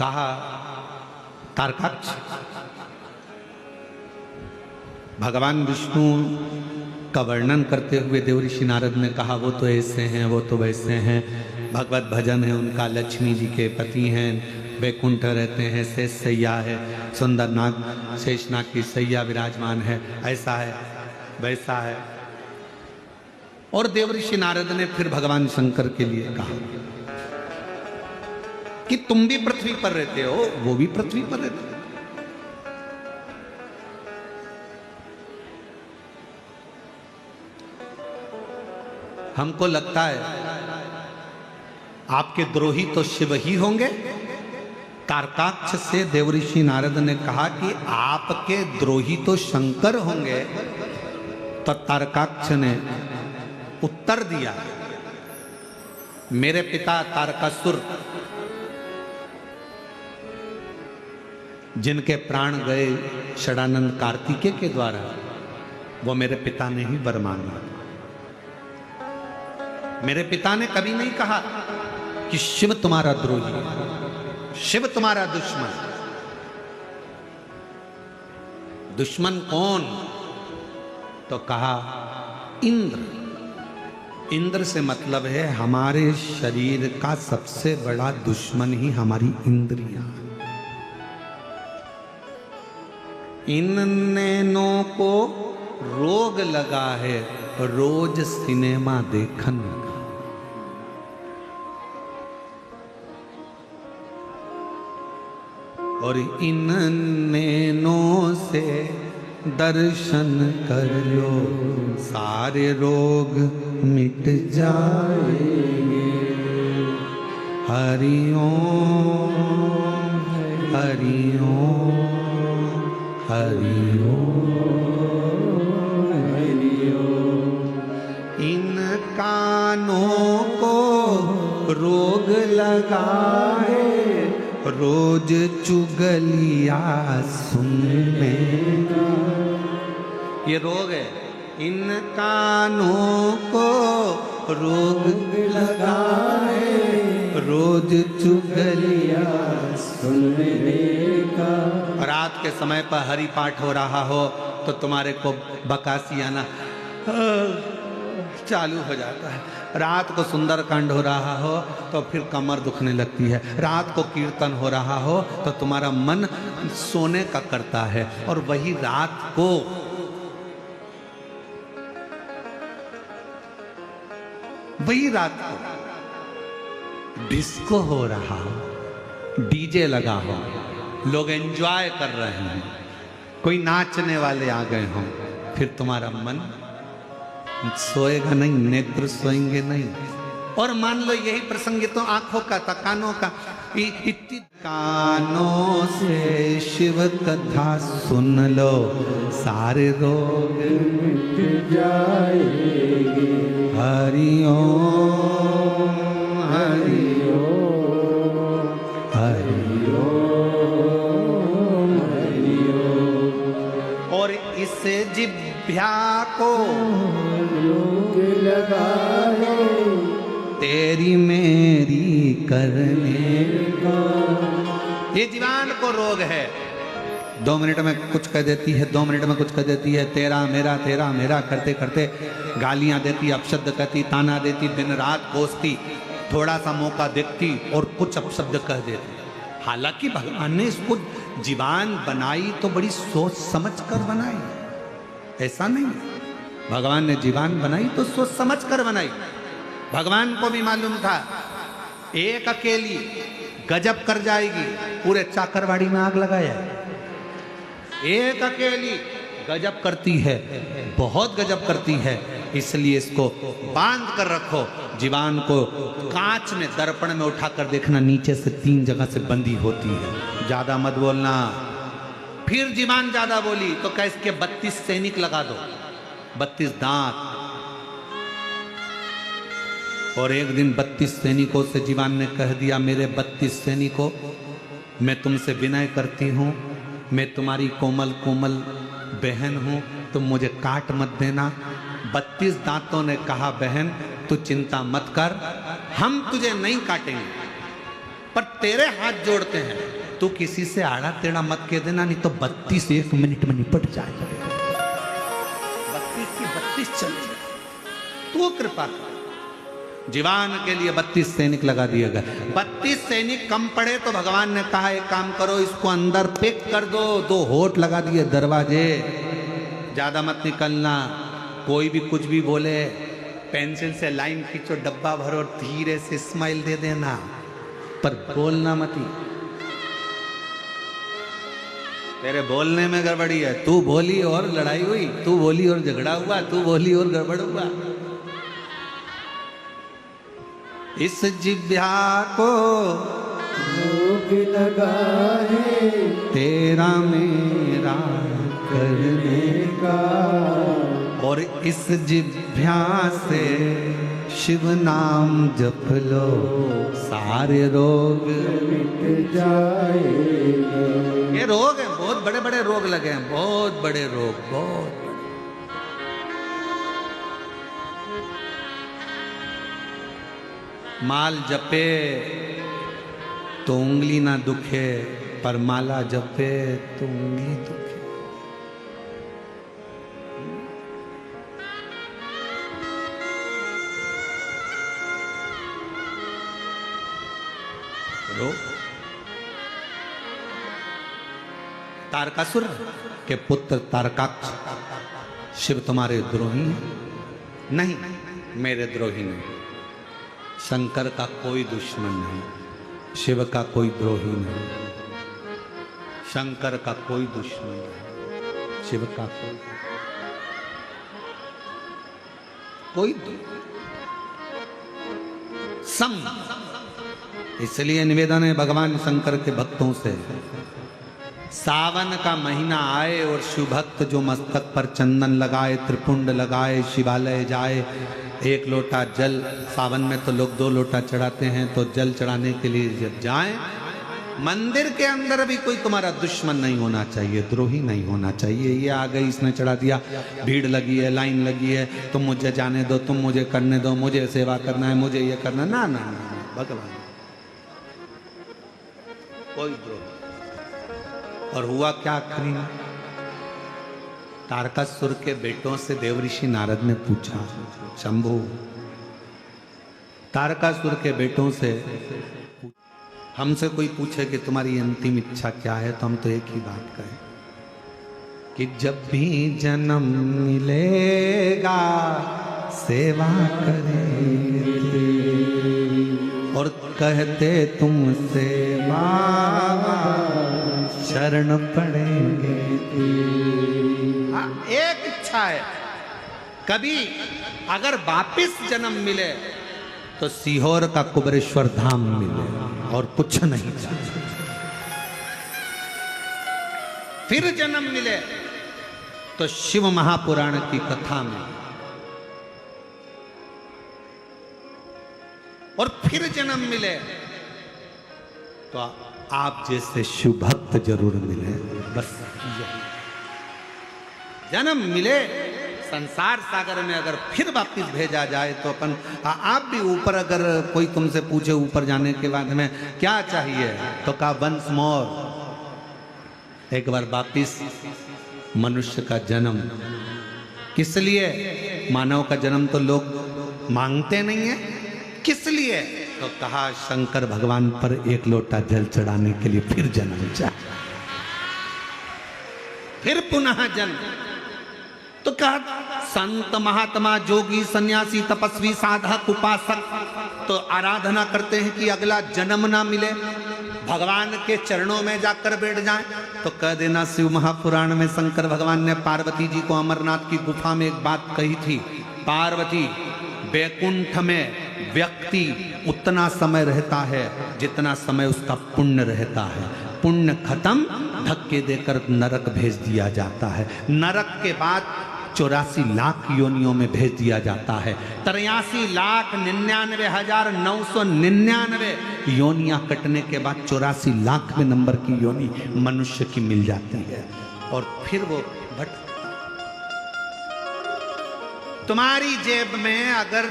कहा, तारकाक्ष, भगवान विष्णु का वर्णन करते हुए देवऋषि नारद ने कहा वो तो ऐसे हैं, वो तो वैसे हैं, भगवत भजन है उनका, लक्ष्मी जी के पति हैं, वैकुंठ रहते हैं, शेष सैया है, सुंदर नाग शेषनाग की सैया विराजमान है, ऐसा है वैसा है। और देवऋषि नारद ने फिर भगवान शंकर के लिए कहा कि तुम भी पृथ्वी पर रहते हो, वो भी पृथ्वी पर रहते हो। हमको लगता है आपके द्रोही तो शिव ही होंगे। तारकाक्ष से देवऋषि नारद ने कहा कि आपके द्रोही तो शंकर होंगे। तो तारकाक्ष ने उत्तर दिया, मेरे पिता तारकासुर जिनके प्राण गए षडानंद कार्तिकेय के द्वारा, वो मेरे पिता ने ही वर मांगा। मेरे पिता ने कभी नहीं कहा कि शिव तुम्हारा द्रोही, शिव तुम्हारा दुश्मन। दुश्मन कौन? तो कहा इंद्र। इंद्र से मतलब है हमारे शरीर का सबसे बड़ा दुश्मन ही हमारी इंद्रियां। इन नैनों को रोग लगा है रोज सिनेमा देखन का। और इन नैनों से दर्शन कर लो, सारे रोग मिट जाएंगे। हरि ओम हरि ओम हरि ओम हरि ओम। इन कानों को रोग लगा है रोज चुगलिया सुनने का। ये रोग है। इन कानों को रोग लगा है रोज चुगलिया सुनने का। रात के समय पर हरि पाठ हो रहा हो तो तुम्हारे को बकासी आना चालू हो जाता है। रात को सुंदरकांड हो रहा हो तो फिर कमर दुखने लगती है। रात को कीर्तन हो रहा हो तो तुम्हारा मन सोने का करता है। और वही रात को डिस्को हो रहा हो, डीजे लगा हो, लोग एंजॉय कर रहे हैं, कोई नाचने वाले आ गए हों, फिर तुम्हारा मन सोएगा नहीं, नेत्र सोएंगे नहीं। और मान लो यही प्रसंग तो आंखों का था, कानों का। इतनी कानों से शिव कथा सुन लो, सारे रोग मिट जाएंगे। हरि ओम हरि ओम हरि ओम हरि ओम। और इस जिह्वा को रोग लगा है तेरी मेरी करने का। ये जीवान को रोग है। 2 मिनट में कुछ कह देती है, 2 मिनट में कुछ कह देती है, तेरा मेरा करते करते गालियां देती, अपशब्द कहती, ताना देती, दिन रात कोसती, थोड़ा सा मौका देखती और कुछ अपशब्द कह देती। हालांकि भगवान ने इसको जीवान बनाई तो बड़ी सोच समझ कर बनाई, ऐसा नहीं। भगवान ने जीवान बनाई तो सोच समझ कर बनाई। भगवान को भी मालूम था एक अकेली गजब कर जाएगी, पूरे चाकरवाड़ी में आग लगाया। एक अकेली गजब करती है, बहुत गजब करती है, इसलिए इसको बांध कर रखो। जीवान को कांच में दर्पण में उठाकर देखना, नीचे से 3 जगह से बंदी होती है। ज्यादा मत बोलना। फिर जीवान ज्यादा बोली तो क्या इसके 32 सैनिक लगा दो, 32 दांत। और एक दिन 32 सैनिकों से जीवान ने कह दिया, मेरे 32 सैनिकों, मैं तुमसे विनय करती हूँ, मैं तुम्हारी कोमल कोमल बहन हूँ, तुम मुझे काट मत देना। 32 दांतों ने कहा, बहन तू चिंता मत कर, हम तुझे नहीं काटेंगे, पर तेरे हाथ जोड़ते हैं, तू किसी से आड़ा टेढ़ा मत कह देना, नहीं तो 32 1 मिनट में निपट जाएगा। 32 की 32 चल वो कृपा करे। जीवान के लिए 32 सैनिक लगा दिए गए। 32 सैनिक कम पड़े तो भगवान ने कहा एक काम करो, इसको अंदर पैक कर दो। 2 होठ लगा दिए दरवाजे, ज्यादा मत निकलना, कोई भी कुछ भी बोले पेंसिल से लाइन खींचो, डब्बा भरो, धीरे से स्माइल दे देना, पर बोलना मत ही। तेरे बोलने में गड़बड़ी है, तू बोली और लड़ाई हुई, तू बोली और झगड़ा हुआ, तू बोली और गड़बड़ हुआ। इस जिह्वा को रोग लगा है तेरा मेरा करने का, और इस जिह्वा से शिव नाम जप लो, सारे रोग मिट जाएगा। ये रोग है, बहुत बड़े बड़े रोग लगे हैं, बहुत बड़े रोग, बहुत बड़े। माल जपे तो उंगली ना दुखे, पर माला जपे तो उंगली दुखे। तारकासुर के पुत्र तारकाक्ष, शिव तुम्हारे द्रोही हैं? नहीं, मेरे द्रोही नहीं। शंकर का कोई दुश्मन नहीं, शिव का कोई द्रोही नहीं, शंकर का कोई दुश्मन नहीं, शिव का कोई सम। इसलिए निवेदन है भगवान शंकर के भक्तों से, सावन का महीना आए और शिव भक्त जो मस्तक पर चंदन लगाए, त्रिपुंड लगाए, शिवालय जाए, 1 लोटा जल, सावन में तो लोग 2 लोटा चढ़ाते हैं, तो जल चढ़ाने के लिए जब जाएं, मंदिर के अंदर भी कोई तुम्हारा दुश्मन नहीं होना चाहिए, द्रोही नहीं होना चाहिए। ये आ गई, इसने चढ़ा दिया, भीड़ लगी है, लाइन लगी है, तुम मुझे जाने दो, तुम मुझे करने दो, मुझे सेवा करना है, मुझे ये करना, ना ना ना, भगवान कोई द्रोही। और हुआ क्या आखिरी में? तारकासुर के बेटों से देवऋषि नारद ने पूछा, शंभु, तारकासुर के बेटों से हमसे कोई पूछे कि तुम्हारी अंतिम इच्छा क्या है, तो हम तो एक ही बात कहें कि जब भी जन्म मिलेगा सेवा करेंगे, और कहते तुमसे बाबा शरण पड़ेंगे। एक इच्छा है, कभी अगर वापिस जन्म मिले तो सीहोर का कुबरेश्वर धाम मिले, और कुछ नहीं चाहिए। फिर जन्म मिले तो शिव महापुराण की कथा में, और फिर जन्म मिले तो आप जैसे शिव भक्त जरूर मिले। बस यही जन्म मिले, संसार सागर में अगर फिर वापिस भेजा जाए तो अपन आप भी ऊपर, अगर कोई तुमसे पूछे ऊपर जाने के बाद में क्या चाहिए, तो कहा वंस मोर, एक बार वापिस मनुष्य का जन्म। किस लिए? मानव का जन्म तो लोग मांगते नहीं है, किस लिए? तो कहा शंकर भगवान पर 1 लोटा जल चढ़ाने के लिए फिर जन्म चाहिए, फिर पुनः जन्म। तो कहा संत महात्मा जोगी सन्यासी तपस्वी साधक उपासक तो आराधना करते हैं कि अगला जन्म ना मिले, भगवान के चरणों में जाकर बैठ जाएं। तो कह देना, शिव महापुराण में शंकर भगवान ने पार्वती जी को अमरनाथ की गुफा में एक बात कही थी, पार्वती, वैकुंठ में व्यक्ति उतना समय रहता है जितना समय उसका पुण्य रहता है। पुण्य खत्म, धक्के देकर नरक भेज दिया जाता है। नरक के बाद 84 लाख योनियों में भेज दिया जाता है। 83,99,999 योनियां कटने के बाद 84 लाखवें नंबर की योनि मनुष्य की मिल जाती है, और फिर वो तुम्हारी जेब में अगर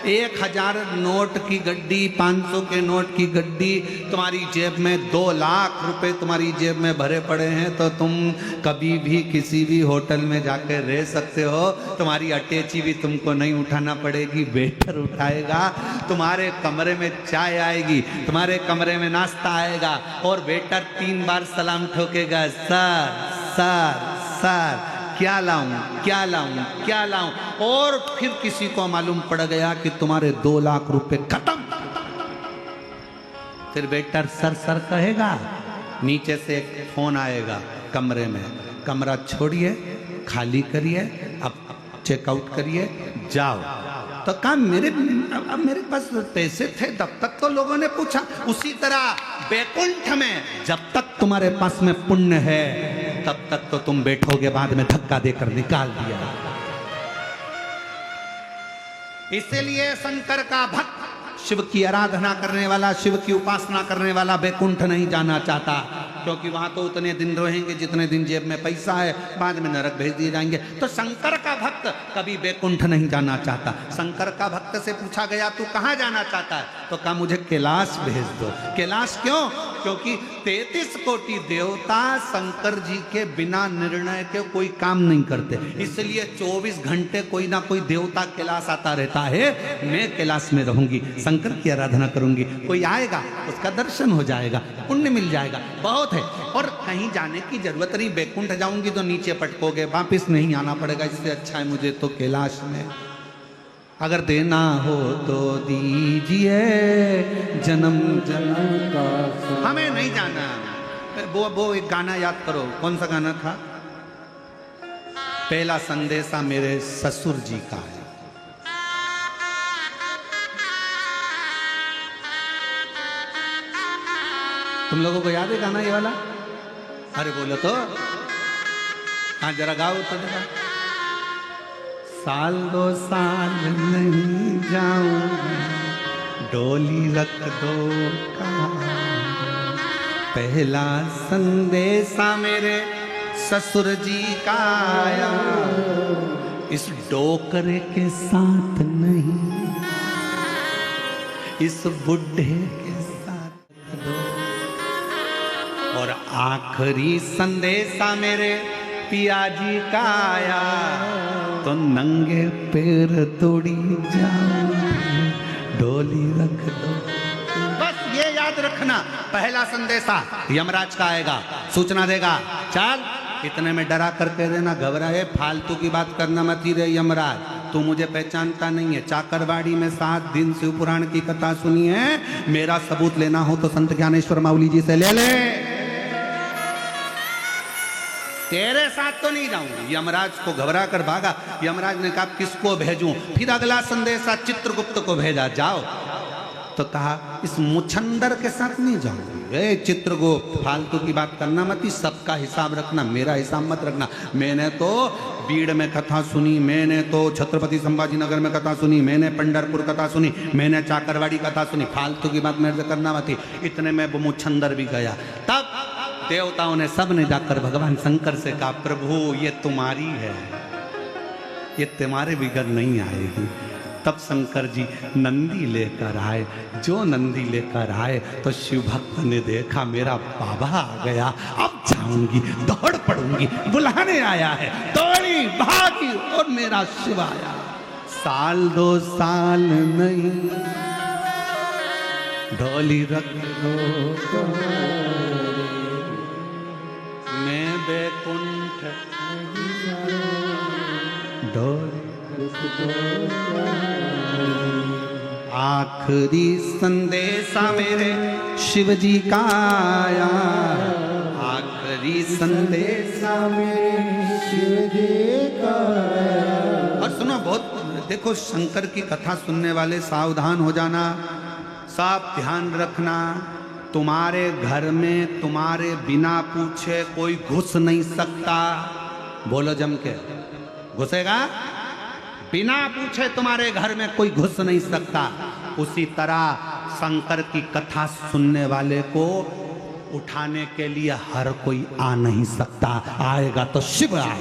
1,000 नोट की गड्डी, 500 के नोट की गड्डी, तुम्हारी जेब में 2 लाख रुपए तुम्हारी जेब में भरे पड़े हैं, तो तुम कभी भी किसी भी होटल में जाकर रह सकते हो। तुम्हारी अटैची भी तुमको नहीं उठाना पड़ेगी, वेटर उठाएगा। तुम्हारे कमरे में चाय आएगी, तुम्हारे कमरे में नाश्ता आएगा, और वेटर 3 बार सलाम ठोकेगा, सर सर सर, क्या लाऊं क्या लाऊं क्या लाऊं। और फिर किसी को मालूम पड़ गया कि तुम्हारे 2 लाख रुपए खत्म। फिर वेटर सर सर कहेगा, नीचे से एक फोन आएगा कमरे में, कमरा छोड़िए, खाली करिए, अब चेकआउट करिए, जाओ। तो कहा मेरे पास पैसे थे तब तक तो लोगों ने पूछा। उसी तरह बैकुंठ में जब तक तुम्हारे पास में पुण्य है तब तक तो तुम बैठोगे, बाद में धक्का देकर निकाल दिया। इसीलिए शंकर का भक्त, शिव की आराधना करने वाला, शिव की उपासना करने वाला बैकुंठ नहीं जाना चाहता, क्योंकि वहां तो उतने दिन रहेंगे जितने दिन जेब में पैसा है, बाद में नरक भेज दिए जाएंगे। तो शंकर का भक्त कभी बैकुंठ नहीं जाना चाहता। शंकर का भक्त से पूछा गया तू कहाँ जाना चाहता है, तो कहा मुझे कैलाश भेज दो। कैलाश क्यों? क्योंकि 33 कोटि देवता शंकर जी के बिना निर्णय के कोई काम नहीं करते, इसलिए 24 घंटे कोई ना कोई देवता कैलाश आता रहता है। मैं कैलाश में रहूंगी, शंकर की आराधना करूंगी, कोई आएगा उसका दर्शन हो जाएगा, पुण्य मिल जाएगा, बहुत है। और कहीं जाने की जरूरत नहीं, बैकुंठ जाऊंगी तो नीचे पटकोगे, वापिस नहीं आना पड़ेगा, इससे अच्छा है मुझे तो कैलाश में। अगर देना हो तो दीजिए जन्म जन्म का, हमें नहीं जाना। वो एक गाना याद करो, कौन सा गाना था? पहला संदेशा मेरे ससुर जी का है। तुम लोगों को याद है गाना ये वाला? अरे बोलो तो, हाँ जरा गाओ तो जरा। साल 2 साल नहीं जाऊंगा, डोली रख दो कहाँ। पहला संदेशा मेरे ससुर जी का आया, इस डोकरे के साथ नहीं, इस बुढ़े के साथ दो। और आखिरी संदेशा मेरे पिया जी का आया, तो नंगे पैर दौड़ी जाऊंगी, डोली रख दो। बस ये याद रखना, पहला संदेशा यमराज का आएगा, सूचना देगा, चल इतने में डरा कर कह देना, घबराए फालतू की बात करना मत ही रे यमराज, तू मुझे पहचानता नहीं है। चाकरवाड़ी में 7 दिन शिव पुराण की कथा सुनी है, मेरा सबूत लेना हो तो संत ज्ञानेश्वर माउली जी से ले ले, तेरे साथ तो नहीं जाऊंगी। यमराज को घबरा कर भागा। यमराज ने कहा किसको भेजूं? फिर अगला संदेशा चित्रगुप्त को भेजा, जाओ। तो कहा इस मुछंदर के साथ नहीं जाऊंगी। ए चित्रगुप्त, फालतू की बात करना मत, सबका हिसाब रखना, मेरा हिसाब मत रखना। मैंने तो बीड़ में कथा सुनी, मैंने तो छत्रपति संभाजी नगर में कथा सुनी, मैंने पंढरपुर कथा सुनी, मैंने चाकरवाड़ी कथा सुनी, फालतू की बात मेरे से करना मत। इतने में वो मुछंदर भी गया। तब देवताओं ने सब ने जाकर भगवान शंकर से कहा प्रभु ये तुम्हारी है, ये तुम्हारे बिगड़ नहीं आएगी। तब शंकर जी नंदी लेकर आए। जो नंदी लेकर आए तो शिव भक्त ने देखा मेरा बाबा आ गया, अब जाऊंगी, दौड़ पड़ूंगी, बुलाने आया है। दौड़ी भागी और मेरा शिव आया। 1-2 साल नहीं, डोली रख दो मैं बैकुंठ, डोली आखिरी संदेशा मेरे शिव जी का आया, आखिरी संदेशा मेरे शिव जी का आया। और सुनो, बहुत देखो, शंकर की कथा सुनने वाले सावधान हो जाना, सब ध्यान रखना। तुम्हारे घर में तुम्हारे बिना पूछे कोई घुस नहीं सकता। बोलो जम के, घुसेगा? बिना पूछे तुम्हारे घर में कोई घुस नहीं सकता। उसी तरह शंकर की कथा सुनने वाले को उठाने के लिए हर कोई आ नहीं सकता। आएगा तो शिव आएगा,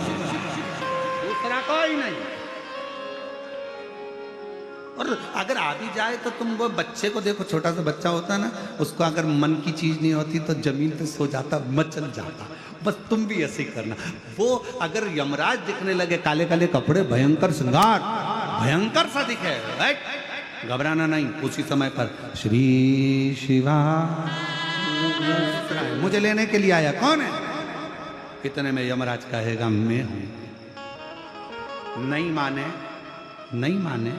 दूसरा कोई नहीं। और अगर आ भी जाए तो तुम वो बच्चे को देखो, छोटा सा बच्चा होता है ना, उसको अगर मन की चीज नहीं होती तो जमीन पे सो जाता, मचल जाता। बस तुम भी ऐसे ही करना। वो अगर यमराज दिखने लगे, काले काले कपड़े, भयंकर श्रृंगार, भयंकर सा दिखे, राइट, घबराना नहीं। उसी समय पर श्री शिवा मुझे लेने के लिए आया, कौन है? इतने में यमराज कहेगा मैं हूं। नहीं माने, नहीं माने,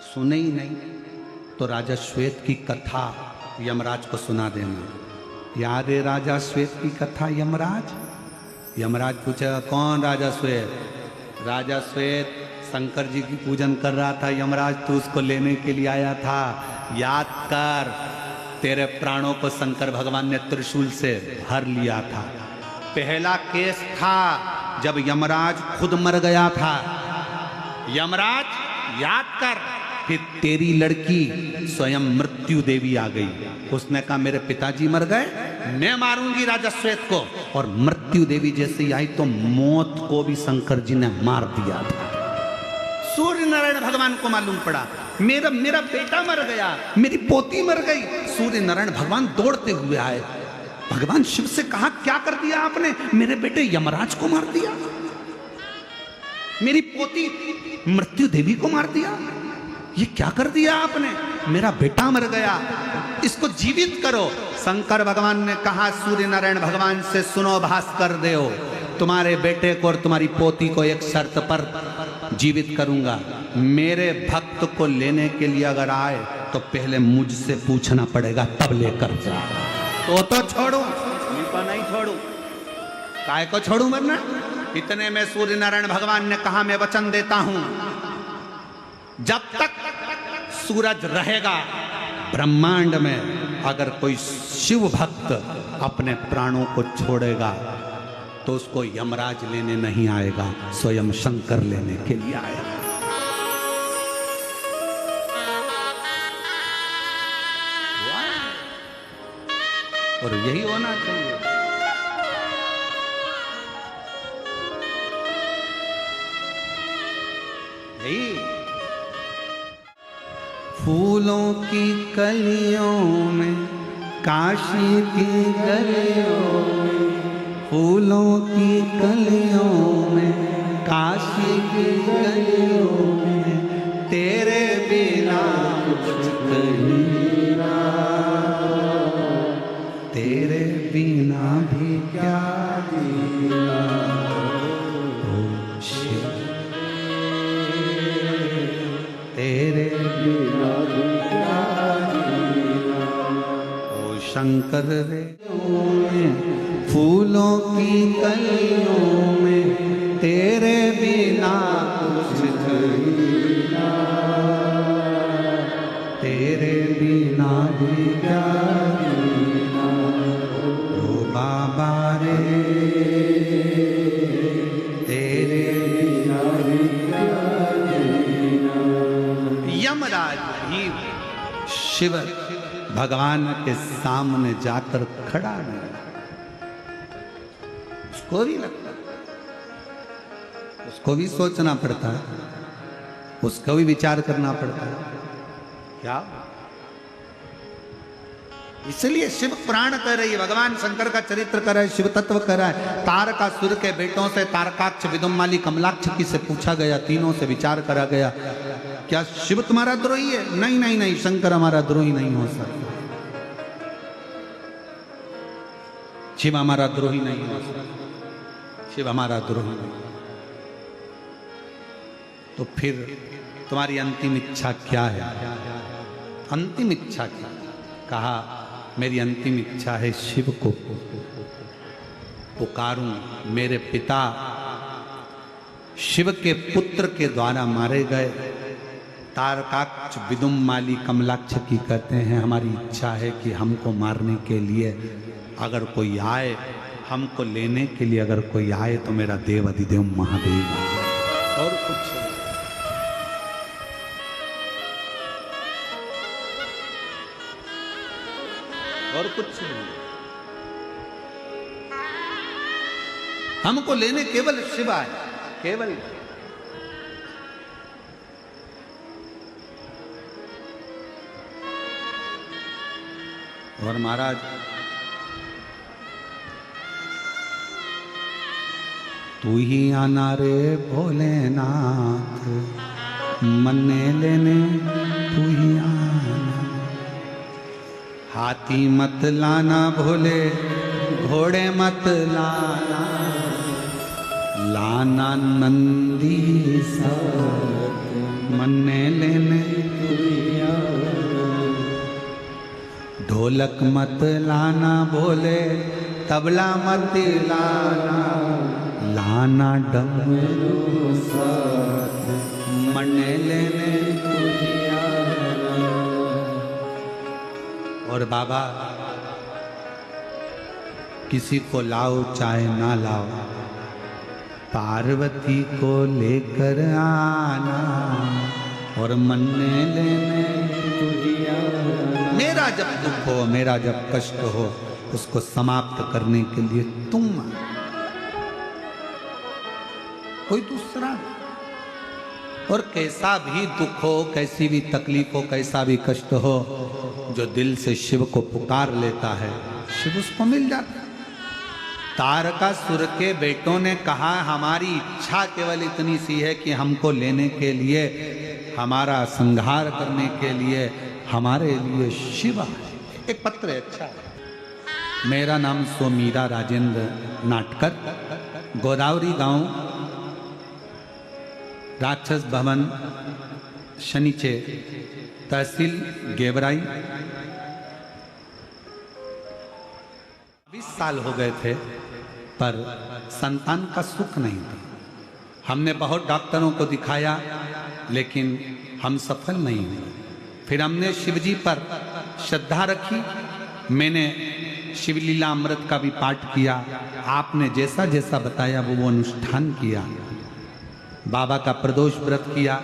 सुने ही नहीं तो राजा श्वेत की कथा यमराज को सुना देना। याद है राजा श्वेत की कथा यमराज? यमराज पूछेगा कौन राजा श्वेत? राजा श्वेत शंकर जी की पूजन कर रहा था यमराज, तू उसको लेने के लिए आया था। याद कर, तेरे प्राणों को शंकर भगवान ने त्रिशूल से भर लिया था। पहला केस था जब यमराज खुद मर गया था। यमराज याद कर, फिर तेरी लड़की स्वयं मृत्यु देवी आ गई। उसने कहा मेरे पिताजी मर गए, मैं मारूंगी राजा श्वेत को। और मृत्यु देवी जैसे ही आई तो मौत को भी शंकर जी ने मार दिया था। सूर्य नारायण भगवान को मालूम पड़ा मेरा बेटा मर गया, मेरी पोती मर गई। सूर्य नारायण भगवान दौड़ते हुए आए, भगवान शिव से कहा क्या कर दिया आपने? मेरे बेटे यमराज को मार दिया, मेरी पोती मृत्यु देवी को मार दिया, ये क्या कर दिया आपने? मेरा बेटा मर गया, इसको जीवित करो। शंकर भगवान ने कहा सूर्य नारायण भगवान से, सुनो भास्कर देव, तुम्हारे बेटे को और तुम्हारी पोती को एक शर्त पर जीवित करूंगा। मेरे भक्त को लेने के लिए अगर आए तो पहले मुझसे पूछना पड़ेगा, तब लेकर जा। तो छोड़ू, नहीं छोड़ू, काय को छोड़ू वरना? इतने में सूर्य नारायण भगवान ने कहा मैं वचन देता हूं, जब तक सूरज रहेगा ब्रह्मांड में, अगर कोई शिव भक्त अपने प्राणों को छोड़ेगा तो उसको यमराज लेने नहीं आएगा, स्वयं शंकर लेने के लिए आएगा। और यही होना चाहिए। यही फूलों की कलियों में, काशी की गलियों में, फूलों की कलियों में, काशी की गलियों में, तेरे बिना कुछ कहीं ना, तेरे बिना भी क्या जीना। ओ शिव तेरे बिना भी क्या जीना। ओ शंकर रे फूलों की कलियों में, तेरे बिना कुछ जीना, तेरे बिना भी क्या जीना। ओ बाबा रे तेरे बिना भी क्या जीना। यमराज भी शिव भगवान के सामने जाकर खड़ा नहीं, उसको भी लगता, उसको भी सोचना पड़ता है, उसको भी विचार करना पड़ता है। क्या? इसलिए शिव पुराण कह रही है, भगवान शंकर का चरित्र कर रहा है, शिव तत्व कर रहा है। तारकासुर के बेटों से तारकाक्ष, विदुम्माली, कमलाक्ष की से पूछा गया, तीनों से विचार करा गया, क्या शिव तुम्हारा द्रोही है? नहीं नहीं नहीं, शंकर हमारा द्रोही नहीं हो सकता, शिव हमारा द्रोही नहीं हो सकता, शिव हमारा द्रोही नहीं। तो फिर तुम्हारी अंतिम इच्छा क्या है? अंतिम इच्छा क्या? कहा मेरी अंतिम इच्छा है शिव को पुकारूं। मेरे पिता शिव के पुत्र के द्वारा मारे गए तारकाक्ष, विदुम्माली, कमलाक्ष की कहते हैं हमारी इच्छा है कि हमको मारने के लिए अगर कोई आए, हमको लेने के लिए अगर कोई आए तो मेरा देव अधिदेव महादेव, और कुछ और कुछ नहीं। हमको लेने केवल शिव आए, केवल और महाराज तू ही आना रे भोलेनाथ, मन्ने लेने तू ही आना। हाथी मत लाना भोले, घोड़े मत लाना, लाना नंदी साथ, मन्ने लेने तू ही आना। ढोलक मत लाना भोले, तबला मत लाना, लाना डमरू साथ, मन्ने लेने तू ही आना। और बाबा किसी को लाओ चाहे ना लाओ, पार्वती को लेकर आना और मन्ने लेने तू ही आना। मेरा जब दुख हो, मेरा जब कष्ट हो, उसको समाप्त करने के लिए तुम आना, कोई दूसरा। और कैसा भी दुख हो, कैसी भी तकलीफ हो, कैसा भी कष्ट हो, जो दिल से शिव को पुकार लेता है, शिव उसको मिल जाता है। तारकासुर के बेटों ने कहा हमारी इच्छा केवल इतनी सी है कि हमको लेने के लिए, हमारा संहार करने के लिए हमारे लिए शिव है। एक पत्र है, अच्छा है। मेरा नाम सोमीरा राजेंद्र नाटकर, गोदावरी गांव, राक्षस भवन, शनिचे, तहसील गेवराई। 20 साल हो गए थे पर संतान का सुख नहीं था। हमने बहुत डॉक्टरों को दिखाया लेकिन हम सफल नहीं हुए। फिर हमने शिवजी पर श्रद्धा रखी, मैंने शिवलीला अमृत का भी पाठ किया, आपने जैसा जैसा बताया वो अनुष्ठान किया। बाबा का प्रदोष व्रत किया,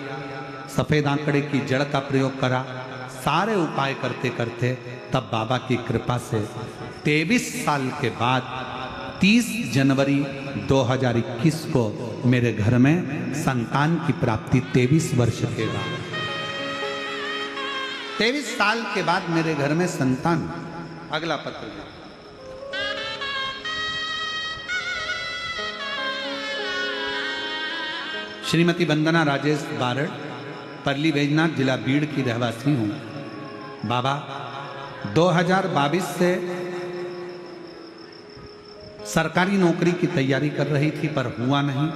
सफेद आंकड़े की जड़ का प्रयोग करा, सारे उपाय करते करते तब बाबा की कृपा से 23 साल के बाद 30 जनवरी 2021 को मेरे घर में संतान की प्राप्ति। 23 वर्ष के बाद, 23 साल के बाद मेरे घर में संतान। अगला पत्र, श्रीमती वंदना राजेश बारड़, परली बैजनाथ, जिला बीड़ की रहवासी हूँ। बाबा 2022 से सरकारी नौकरी की तैयारी कर रही थी पर हुआ नहीं।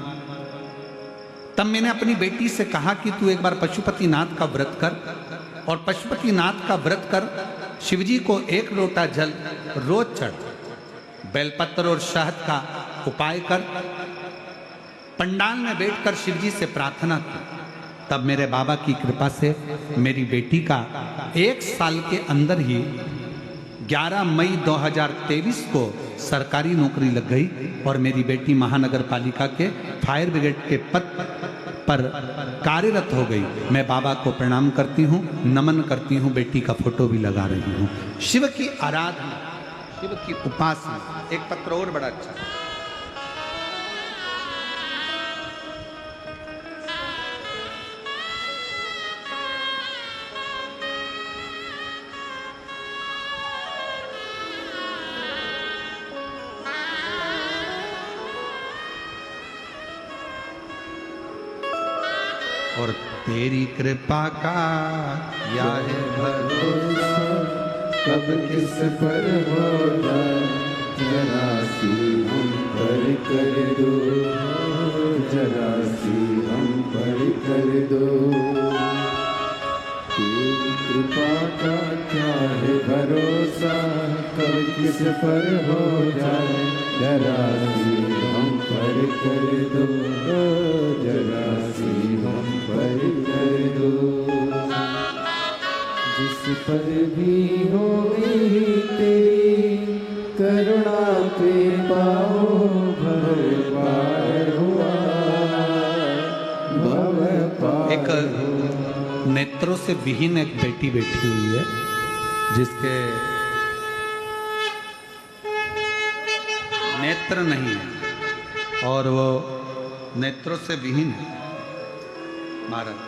तब मैंने अपनी बेटी से कहा कि तू एक बार पशुपतिनाथ का व्रत कर, और पशुपतिनाथ का व्रत कर, शिवजी को 1 लोटा जल रोज चढ़, बेलपत्र और शहद का उपाय कर, पंडाल में बैठकर शिवजी से प्रार्थना की। तब मेरे बाबा की कृपा से मेरी बेटी का 1 साल के अंदर ही 11 मई 2023 को सरकारी नौकरी लग गई और मेरी बेटी महानगर पालिका के फायर ब्रिगेड के पद पर कार्यरत हो गई। मैं बाबा को प्रणाम करती हूँ, नमन करती हूँ, बेटी का फोटो भी लगा रही हूँ। शिव की आराधना, शिव की उपासना। एक पत्र और बड़ा अच्छा, और तेरी कृपा का क्या है भरोसा, कब किस पर हो जाए, जरा सी हम पर कर दो, जरा सी हम पर कर दो। तेरी कृपा का क्या है भरोसा, कब किस पर हो जाए, जरा सी हम पर कर दो, जरा सी हम पर कर दो। जिस पर भी होगी तेरी करुणा पे पाओ भव पार हुआ, भव पार। एक नेत्रों से विहीन एक बेटी बैठी हुई है जिसके नेत्र नहीं है और वो नेत्रों से विहीन है। महाराज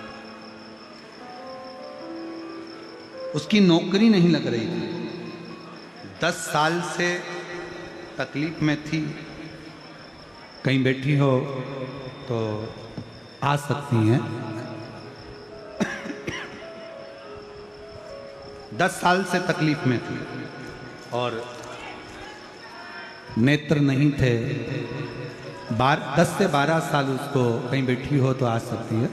उसकी नौकरी नहीं लग रही थी, 10 साल से तकलीफ में थी, कहीं बैठी हो तो आ सकती हैं। 10 साल से तकलीफ में थी और नेत्र नहीं थे। 10 से 12 साल उसको, कहीं बैठी हो तो आ सकती है,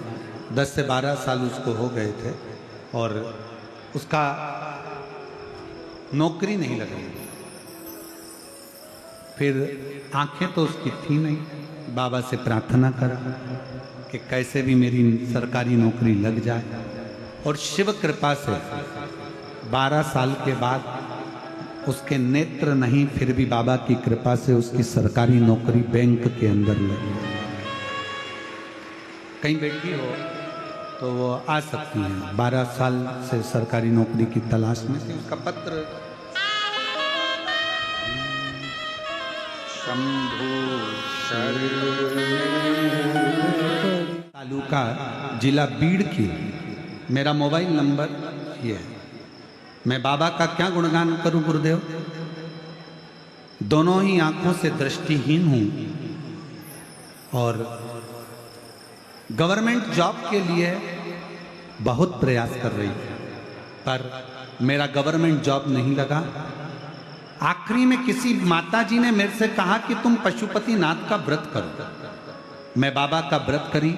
10 से 12 साल उसको हो गए थे और उसका नौकरी नहीं लग रही। फिर आंखें तो उसकी थी नहीं, बाबा से प्रार्थना करा कि कैसे भी मेरी सरकारी नौकरी लग जाए और शिव कृपा से 12 साल के बाद उसके नेत्र नहीं, फिर भी बाबा की कृपा से उसकी सरकारी नौकरी बैंक के अंदर लगी। कहीं बैठी हो तो वो आ सकती हैं। 12 साल से सरकारी नौकरी की तलाश में थी। उसका पत्र शंभू तालुका जिला बीड़ की। मेरा मोबाइल नंबर ये है। मैं बाबा का क्या गुणगान करूं गुरुदेव, दोनों ही आंखों से दृष्टिहीन हूं और गवर्नमेंट जॉब के लिए बहुत प्रयास कर रही है, पर मेरा गवर्नमेंट जॉब नहीं लगा। आखिरी में किसी माता जी ने मेरे से कहा कि तुम पशुपति नाथ का व्रत करो। मैं बाबा का व्रत करी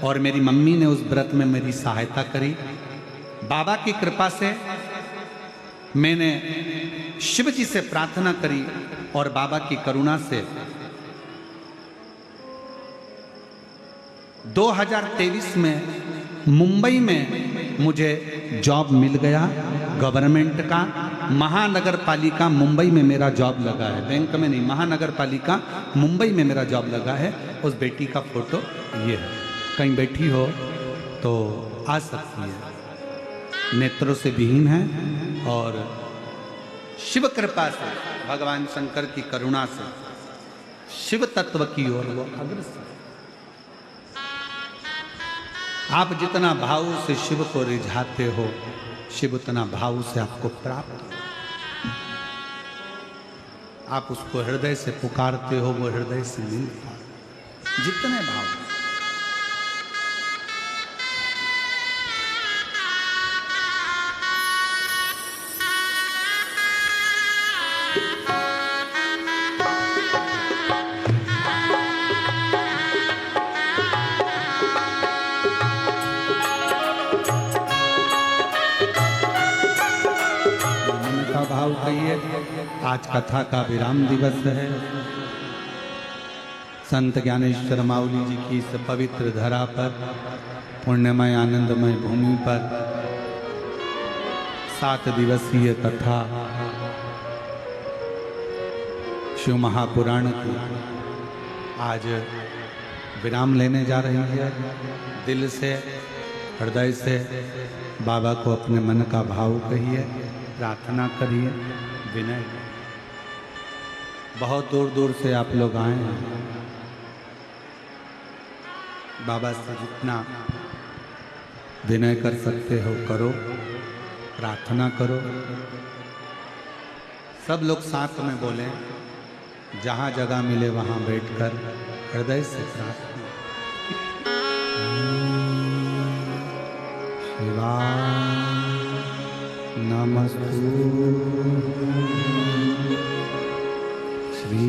और मेरी मम्मी ने उस व्रत में मेरी सहायता करी। बाबा की कृपा से मैंने शिव जी से प्रार्थना करी और बाबा की करुणा से 2023 में मुंबई में मुझे जॉब मिल गया गवर्नमेंट का। महानगर पालिका मुंबई में मेरा जॉब लगा है, बैंक में नहीं, महानगर पालिका मुंबई में मेरा जॉब लगा है। उस बेटी का फोटो ये है। कहीं बैठी हो तो आ सकती है। नेत्रों से विहीन है और शिव कृपा से, भगवान शंकर की करुणा से शिव तत्व की ओर वो अग्रसर। आप जितना भाव से शिव को रिझाते हो, शिव उतना भाव से आपको प्राप्त हो। आप उसको हृदय से पुकारते हो, वो हृदय से मिलता है। जितने भाव कहिए। आज कथा का विराम दिवस है। संत ज्ञानेश्वर माउली जी की इस पवित्र धरा पर, पुण्यमय आनंदमय भूमि पर 7 दिवसीय कथा शिव महापुराण की आज विराम लेने जा रही है। दिल से, हृदय से बाबा को अपने मन का भाव कहिए, प्रार्थना करिए, विनय। बहुत दूर दूर से आप लोग आए हैं। बाबा से जितना विनय कर सकते हो करो, प्रार्थना करो। सब लोग साथ में बोलें, जहाँ जगह मिले वहाँ बैठकर हृदय से प्रार्थना। शिवाय नमस्तु श्री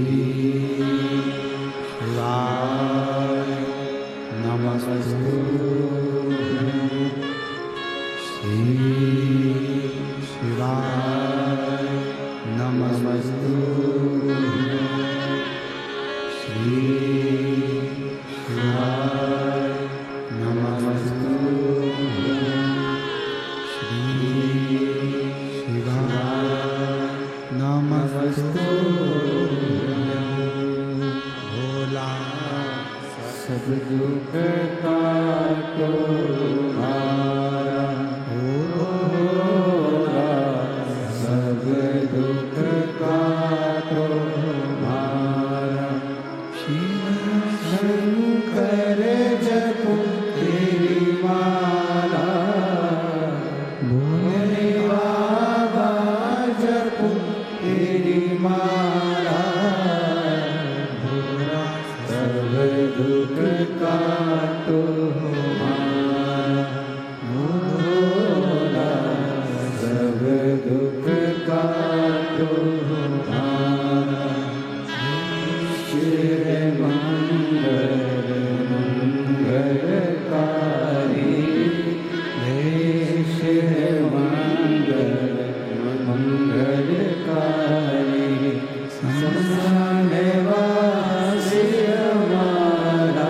शिवाय नमस्तु श्री शिवाय नमस्तु श्री शिवाय नमस्तु नमस्तु। भोला सब दुख काटो मंगल मंगलकारी शमशान वासी हमारा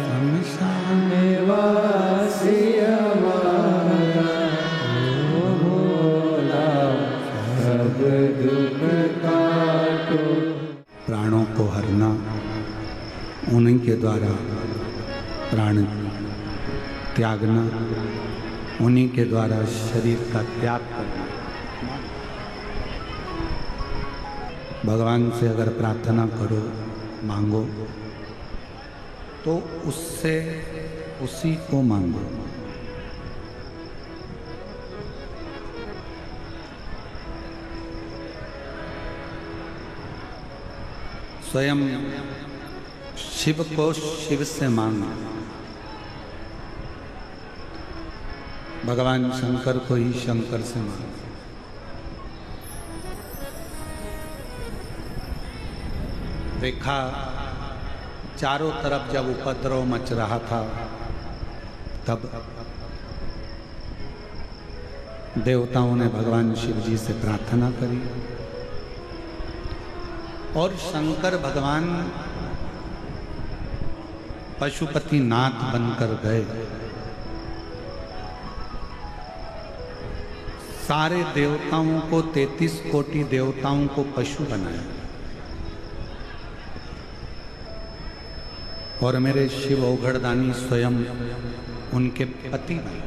शमशान वासी हमारा ओ भोला सब दुख काटो। प्राणों को हरना, उन्हीं के द्वारा प्राण त्यागना, उन्हीं के द्वारा शरीर का त्याग करना। भगवान से अगर प्रार्थना करो, मांगो, तो उससे उसी को मांगो। स्वयं शिव को शिव से मांगो, भगवान शंकर को ही शंकर से मांगो। देखा चारों तरफ जब उपद्रव मच रहा था, तब देवताओं ने भगवान शिव जी से प्रार्थना करी और शंकर भगवान पशुपति नाथ बनकर गए। सारे देवताओं को 33 कोटि देवताओं को पशु बनाया और मेरे शिव औघड़दानी स्वयं उनके पति बने।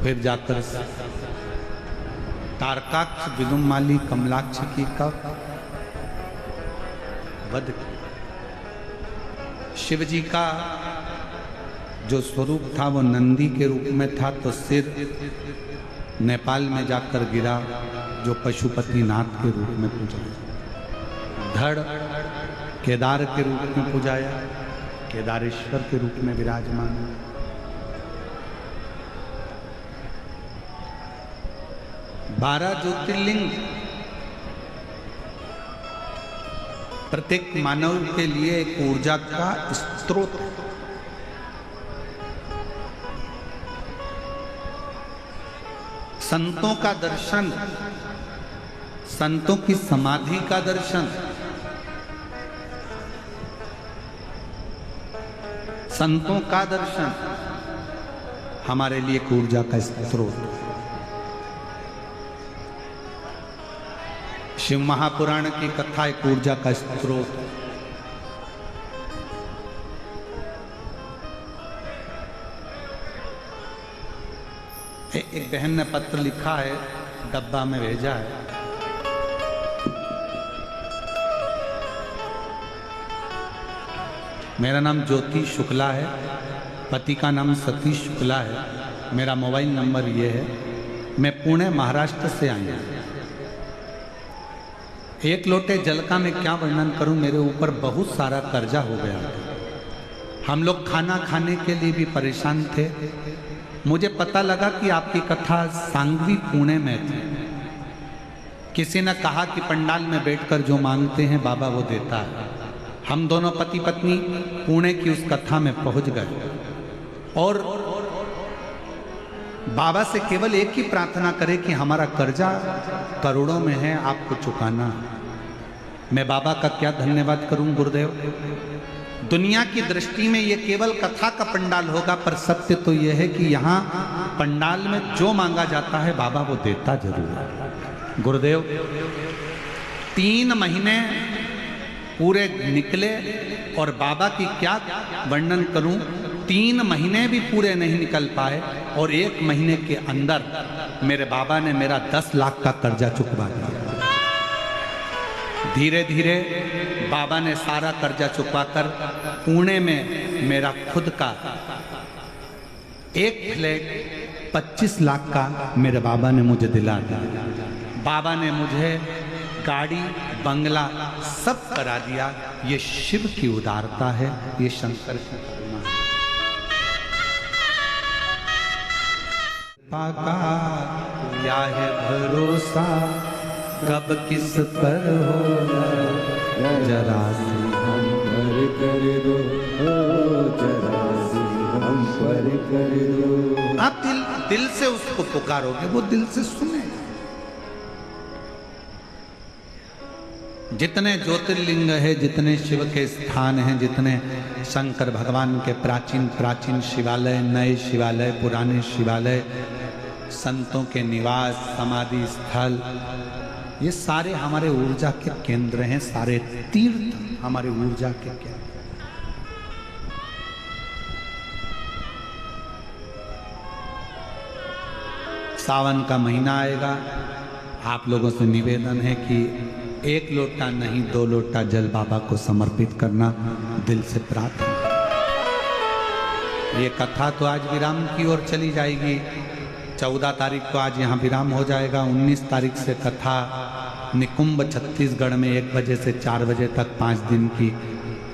फिर जाकर तारकाक्ष विदुमाली कमलाक्ष की का वध किया। शिव जी का जो स्वरूप था वो नंदी के रूप में था, तो सिर नेपाल में जाकर गिरा जो पशुपति नाथ के रूप में पूजाया। धड़ केदार के रूप में पूजाया, केदारेश्वर के रूप में विराजमान है। बारह ज्योतिर्लिंग प्रत्येक मानव के लिए एक ऊर्जा का स्रोत है। संतों का दर्शन, संतों की समाधि का दर्शन, संतों का दर्शन हमारे लिए एक ऊर्जा का स्रोत। शिव महापुराण की कथा एक ऊर्जा का स्रोत। एक बहन ने पत्र लिखा है, डब्बा में भेजा है। मेरा नाम ज्योति शुक्ला है, पति का नाम सतीश शुक्ला है, मेरा मोबाइल नंबर ये है। मैं पुणे महाराष्ट्र से आई हूँ। एक लोटे जल का मैं क्या वर्णन करूं, मेरे ऊपर बहुत सारा कर्जा हो गया। हम लोग खाना खाने के लिए भी परेशान थे। मुझे पता लगा कि आपकी कथा सांगवी पुणे में थी। किसी ने कहा कि पंडाल में बैठकर जो मांगते हैं बाबा वो देता है। हम दोनों पति पत्नी पुणे की उस कथा में पहुंच गए और बाबा से केवल एक ही प्रार्थना करें कि हमारा कर्जा करोड़ों में है, आपको चुकाना। मैं बाबा का क्या धन्यवाद करूं गुरुदेव। दुनिया की दृष्टि में ये केवल कथा का पंडाल होगा, पर सत्य तो यह है कि यहाँ पंडाल में जो मांगा जाता है बाबा वो देता जरूर है। गुरुदेव 3 महीने पूरे निकले और बाबा की क्या वर्णन करूं, 3 महीने भी पूरे नहीं निकल पाए और 1 महीने के अंदर मेरे बाबा ने मेरा 10 लाख का कर्जा चुकवा दिया। धीरे धीरे बाबा ने सारा कर्जा चुकवाकर पुणे में मेरा खुद का एक फ्लैट 25 लाख का मेरे बाबा ने मुझे दिला दिया। बाबा ने मुझे गाड़ी बंगला सब करा दिया। ये शिव की उदारता है, ये शंकर की करुणा है। पाका क्या है भरोसा, कब किस पर होगा, जरा सी हम पर कर दो, जरा सी हम हम पर कर दो। आप दिल से उसको पुकारोगे, वो दिल से सुने। जितने ज्योतिर्लिंग है, जितने शिव के स्थान हैं, जितने शंकर भगवान के प्राचीन प्राचीन शिवालय, नए शिवालय, पुराने शिवालय, संतों के निवास, समाधि स्थल, ये सारे हमारे ऊर्जा के केंद्र हैं। सारे तीर्थ हमारे ऊर्जा के केंद्र। सावन का महीना आएगा, आप लोगों से निवेदन है कि 1 लोटा नहीं 2 लोटा जल बाबा को समर्पित करना, दिल से प्रार्थना। ये कथा तो आज विराम की ओर चली जाएगी। 14 तारीख को आज यहाँ विराम हो जाएगा। 19 तारीख से कथा निकुंभ छत्तीसगढ़ में 1 बजे से 4 बजे तक 5 दिन की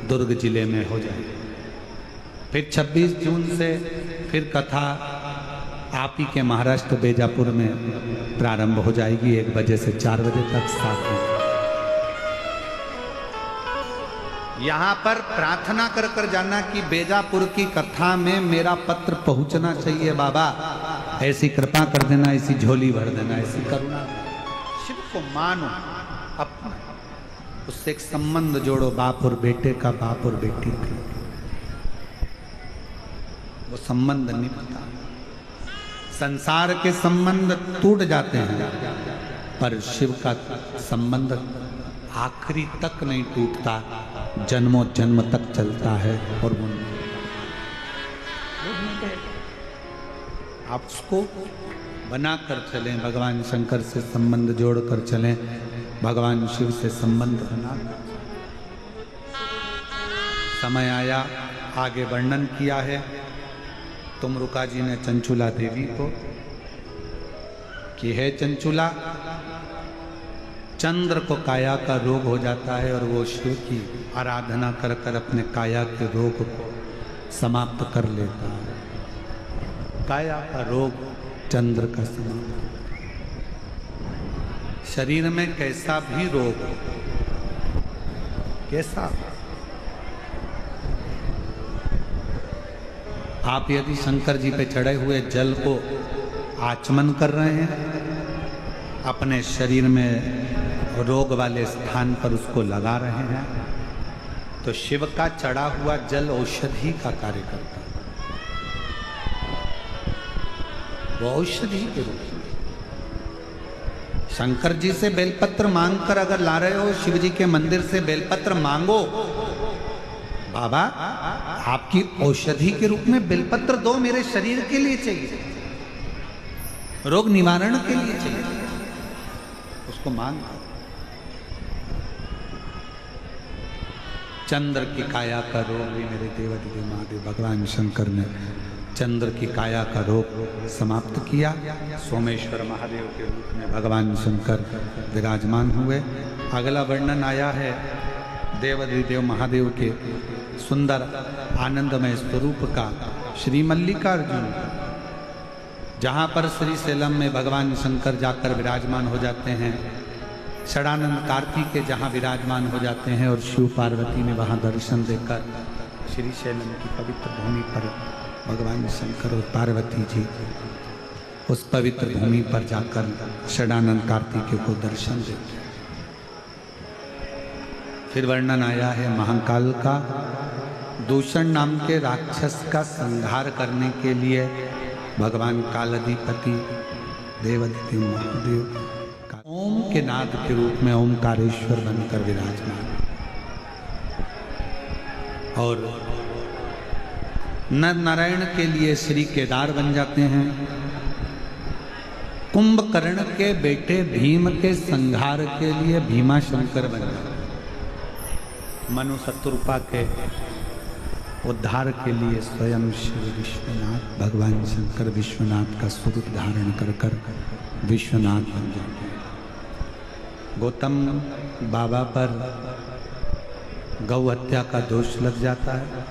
दुर्ग जिले में हो जाएगी। फिर 26 जून से फिर कथा आप ही के महाराष्ट्र बेजापुर में प्रारंभ हो जाएगी 1 बजे से 4 बजे तक 7 दिन। यहाँ पर प्रार्थना कर कर जाना कि बेजापुर की कथा में मेरा पत्र पहुंचना चाहिए बाबा, ऐसी कृपा कर देना, ऐसी झोली भर देना, ऐसी करुणा। शिव को मानो अपना, उससे एक संबंध जोड़ो, बाप और बेटे का, बाप और बेटी का। वो संबंध नहीं पता। संसार के संबंध टूट जाते हैं, पर शिव का संबंध आखिरी तक नहीं टूटता, जन्मों जन्म तक चलता है। और वो आप उसको बना कर चलें, भगवान शंकर से संबंध जोड़ कर चलें, भगवान शिव से संबंध बना। समय आया, आगे वर्णन किया है तुमरुका जी ने चंचुला देवी को कि है चंचुला, चंद्र को काया का रोग हो जाता है और वो शिव की आराधना कर कर अपने काया के रोग को समाप्त कर लेता है। काया का रोग चंद्र का समाप्त। शरीर में कैसा भी रोग हो, कैसा, आप यदि शंकर जी पे चढ़े हुए जल को आचमन कर रहे हैं, अपने शरीर में रोग वाले स्थान पर उसको लगा रहे हैं, तो शिव का चढ़ा हुआ जल औषधि का कार्य करता है। वो औषधि के रूप में शंकर जी से बेलपत्र मांगकर अगर ला रहे हो, शिव जी के मंदिर से बेलपत्र मांगो, बाबा आपकी औषधि के रूप में बेलपत्र दो, मेरे शरीर के लिए चाहिए, रोग निवारण के लिए चाहिए, उसको मांग। चंद्र की काया का रोग भी मेरे देवाधिदेव महादेव भगवान शंकर ने चंद्र की काया का रोग समाप्त किया। सोमेश्वर महादेव के रूप में भगवान शंकर विराजमान हुए। अगला वर्णन आया है देवाधिदेव महादेव के सुंदर आनंदमय स्वरूप का, श्री मल्लिकार्जुन, जहाँ पर श्री सेलम में भगवान शंकर जाकर विराजमान हो जाते हैं, षडानंद कार्तिकेय जहाँ विराजमान हो जाते हैं और शिव पार्वती ने वहाँ दर्शन देकर श्री शैलम की पवित्र भूमि पर भगवान शंकर और पार्वती जी उस पवित्र भूमि पर जाकर षडानंद कार्तिकेय को दर्शन देते। फिर वर्णन आया है महाकाल का, दूषण नाम के राक्षस का संहार करने के लिए भगवान कालाधिपति देवाधिदेव महादेव ओम के नाद के रूप में ओमकारेश्वर बनकर विराजमान, और नर नारायण के लिए श्री केदार बन जाते हैं। कुंभकर्ण के बेटे भीम के संहार के लिए भीमा शंकर बन जाते हैं। मनु शत्रुपा के उद्धार के लिए स्वयं शिव विश्वनाथ भगवान शंकर विश्वनाथ का स्वरूप धारण कर कर विश्वनाथ बन जाते हैं। गौतम बाबा पर गौ हत्या का दोष लग जाता है।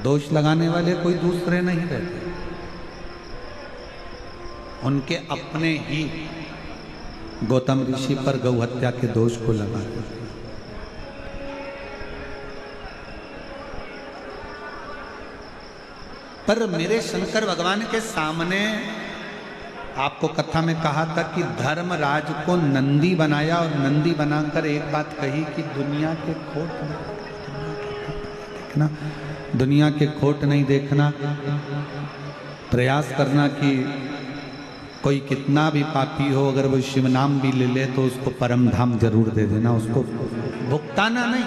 दोष लगाने वाले कोई दूसरे नहीं रहते, उनके अपने ही गौतम ऋषि पर गौ हत्या के दोष को लगा देते। पर मेरे शंकर भगवान के सामने, आपको कथा में कहा था कि धर्मराज को नंदी बनाया और नंदी बनाकर एक बात कही कि दुनिया के खोट देखना, दुनिया के खोट नहीं देखना, प्रयास करना कि कोई कितना भी पापी हो अगर वो शिव नाम भी ले ले तो उसको परम धाम जरूर दे देना, उसको भुगताना नहीं,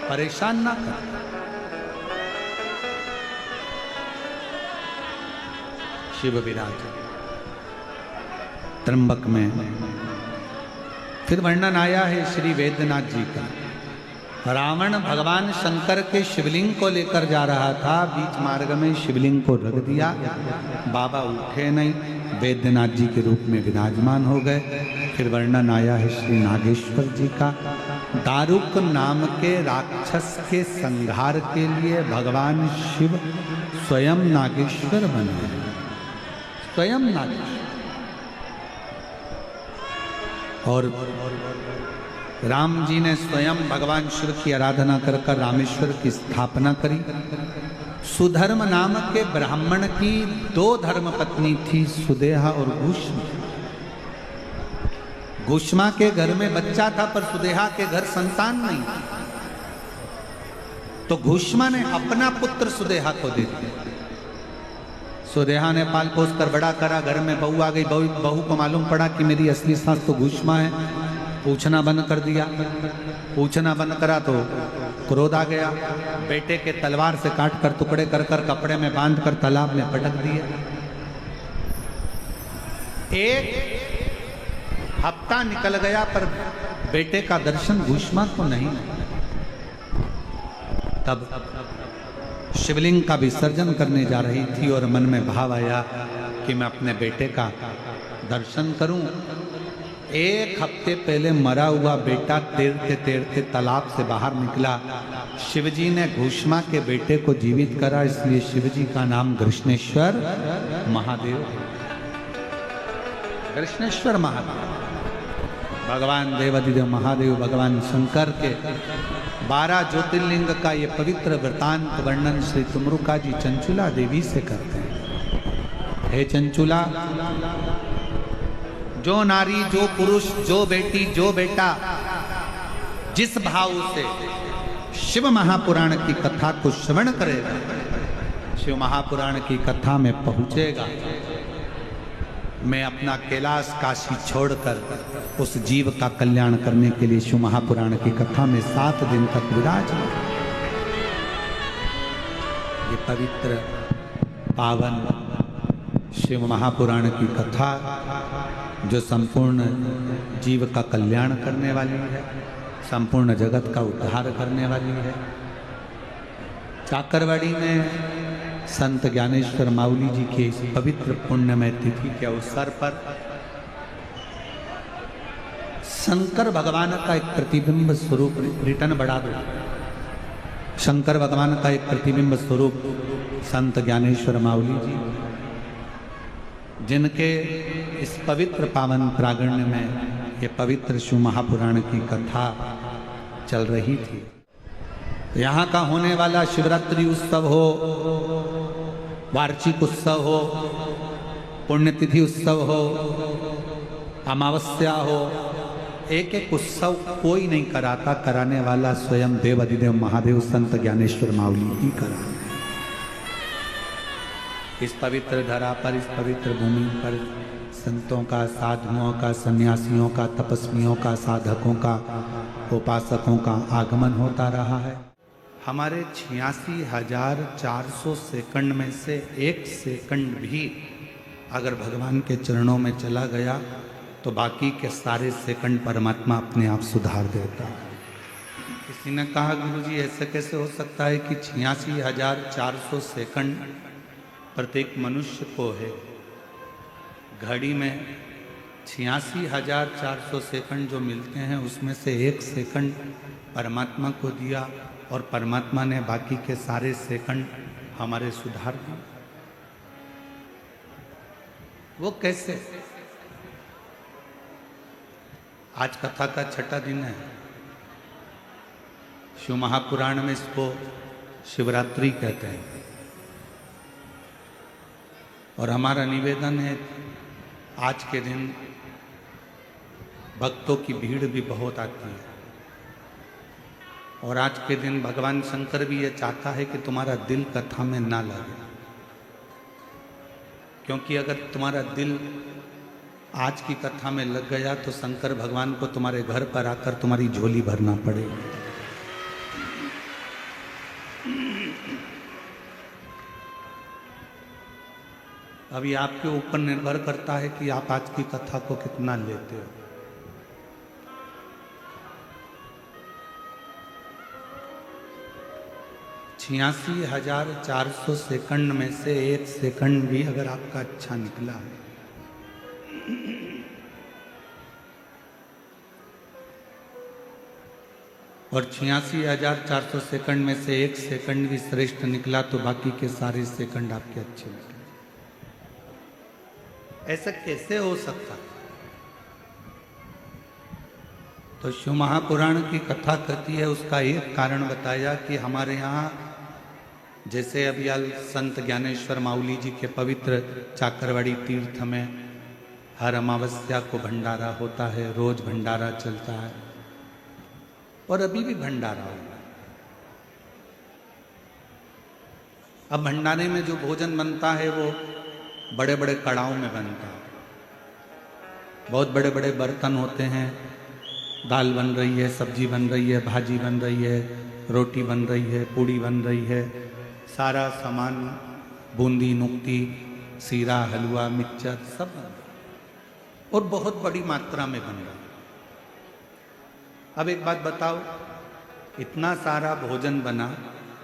परेशान ना कर। शिव विराज त्र्यंबक में। फिर वर्णन आया है श्री वेदनाथ जी का। रावण भगवान शंकर के शिवलिंग को लेकर जा रहा था, बीच मार्ग में शिवलिंग को रख दिया, बाबा उठे नहीं, वेद्यनाथ जी के रूप में विराजमान हो गए। फिर वर्णन आया है श्री नागेश्वर जी का। दारुक नाम के राक्षस के संहार के लिए भगवान शिव स्वयं नागेश्वर बन गए, स्वयं नागेश्वर। और राम जी ने स्वयं भगवान शिव की आराधना कर कर रामेश्वर की स्थापना करी। सुधर्म नाम के ब्राह्मण की 2 धर्म पत्नी थी, सुदेहा और घुष्मा। घुष्मा के घर में बच्चा था पर सुदेहा के घर संतान नहीं थी, तो घुष्मा ने अपना पुत्र सुदेहा को दे दिया। सुदेहा ने पाल पोस कर बड़ा करा, घर में बहू आ गई, बहू को मालूम पड़ा कि मेरी असली सास तो घुष्मा है, पूछना बंद कर दिया। पूछना बंद करा तो क्रोध आ गया, बेटे के तलवार से काट कर टुकड़े कर कर कपड़े में बांध कर तालाब में पटक दिए। एक हफ्ता निकल गया पर बेटे का दर्शन घुष्मा को नहीं। तब शिवलिंग का विसर्जन करने जा रही थी और मन में भाव आया कि मैं अपने बेटे का दर्शन करूं। 1 हफ्ते पहले मरा हुआ बेटा तैरते तैरते तालाब से बाहर निकला। शिवजी ने घुष्मा के बेटे को जीवित करा, इसलिए शिवजी का नाम कृष्णेश्वर महादेव। कृष्णेश्वर महादेव भगवान देवाधिदेव महादेव भगवान शंकर के 12 ज्योतिर्लिंग का ये पवित्र वृतांत वर्णन श्री तुमरुका जी चंचुला देवी से करते हैं। हे चंचुला, जो नारी, जो पुरुष, जो बेटी, जो बेटा जिस भाव से शिव महापुराण की कथा को श्रवण करेगा, शिव महापुराण की कथा में पहुंचेगा, मैं अपना कैलाश काशी छोड़कर उस जीव का कल्याण करने के लिए शिव महापुराण की कथा में 7 दिन तक विराज। ये पवित्र पावन शिव महापुराण की कथा जो संपूर्ण जीव का कल्याण करने वाली है, संपूर्ण जगत का उद्धार करने वाली है। चाकरवाड़ी में संत ज्ञानेश्वर माउली जी के इस पवित्र पुण्यमय तिथि के अवसर पर शंकर भगवान का एक प्रतिबिंब स्वरूप, रिटर्न बढ़ा दो, शंकर भगवान का एक प्रतिबिंब स्वरूप संत ज्ञानेश्वर माउली जी, जिनके इस पवित्र पावन प्रांगण में ये पवित्र शिव महापुराण की कथा चल रही थी। यहाँ का होने वाला शिवरात्रि उत्सव हो, वार्षिक उत्सव हो, पुण्यतिथि उत्सव हो, अमावस्या हो, एक एक उत्सव कोई नहीं कराता, कराने वाला स्वयं देवाधिदेव महादेव संत ज्ञानेश्वर माउली ही करा। इस पवित्र धरा पर, इस पवित्र भूमि पर संतों का, साधुओं का, सन्यासियों का, तपस्वियों का, साधकों का, उपासकों का आगमन होता रहा है। हमारे 86,400 सेकंड में से 1 सेकंड भी अगर भगवान के चरणों में चला गया तो बाकी के सारे सेकंड परमात्मा अपने आप सुधार देता है। किसी ने कहा गुरुजी ऐसे कैसे हो सकता है कि 86,400 सेकंड प्रत्येक मनुष्य को है। घड़ी में 86,400 सेकंड जो मिलते हैं उसमें से 1 सेकंड परमात्मा को दिया और परमात्मा ने बाकी के सारे सेकंड हमारे सुधार दिए। वो कैसे? आज कथा का 6ठा दिन है। शिव महापुराण में इसको शिवरात्रि कहते हैं। और हमारा निवेदन है, आज के दिन भक्तों की भीड़ भी बहुत आती है और आज के दिन भगवान शंकर भी ये चाहता है कि तुम्हारा दिल कथा में ना लगे, क्योंकि अगर तुम्हारा दिल आज की कथा में लग गया तो शंकर भगवान को तुम्हारे घर पर आकर तुम्हारी झोली भरना पड़ेगा। अभी आपके ऊपर निर्भर करता है कि आप आज की कथा को कितना लेते हो। छियासी 400 सेकंड में से 1 सेकंड भी अगर आपका अच्छा निकला है और 86,400 सेकंड में से 1 सेकंड भी श्रेष्ठ निकला तो बाकी के सारे सेकंड आपके अच्छे निकले। ऐसा कैसे हो सकता? तो शिव महापुराण की कथा कहती है, उसका एक कारण बताया कि हमारे यहाँ जैसे अभी संत ज्ञानेश्वर माउली जी के पवित्र चाकरवाड़ी तीर्थ में हर अमावस्या को भंडारा होता है, रोज भंडारा चलता है और अभी भी भंडारा होगा। अब भंडारे में जो भोजन बनता है वो बड़े बड़े कड़ाओं में बनता है, बहुत बड़े बड़े बर्तन होते हैं, दाल बन रही है, सब्जी बन रही है, भाजी बन रही है, रोटी बन रही है, पूड़ी बन रही है, सारा सामान बूंदी नुक्ती सीरा हलवा मिक्सचर सब बन रहा है और बहुत बड़ी मात्रा में बन रहा है। अब एक बात बताओ, इतना सारा भोजन बना,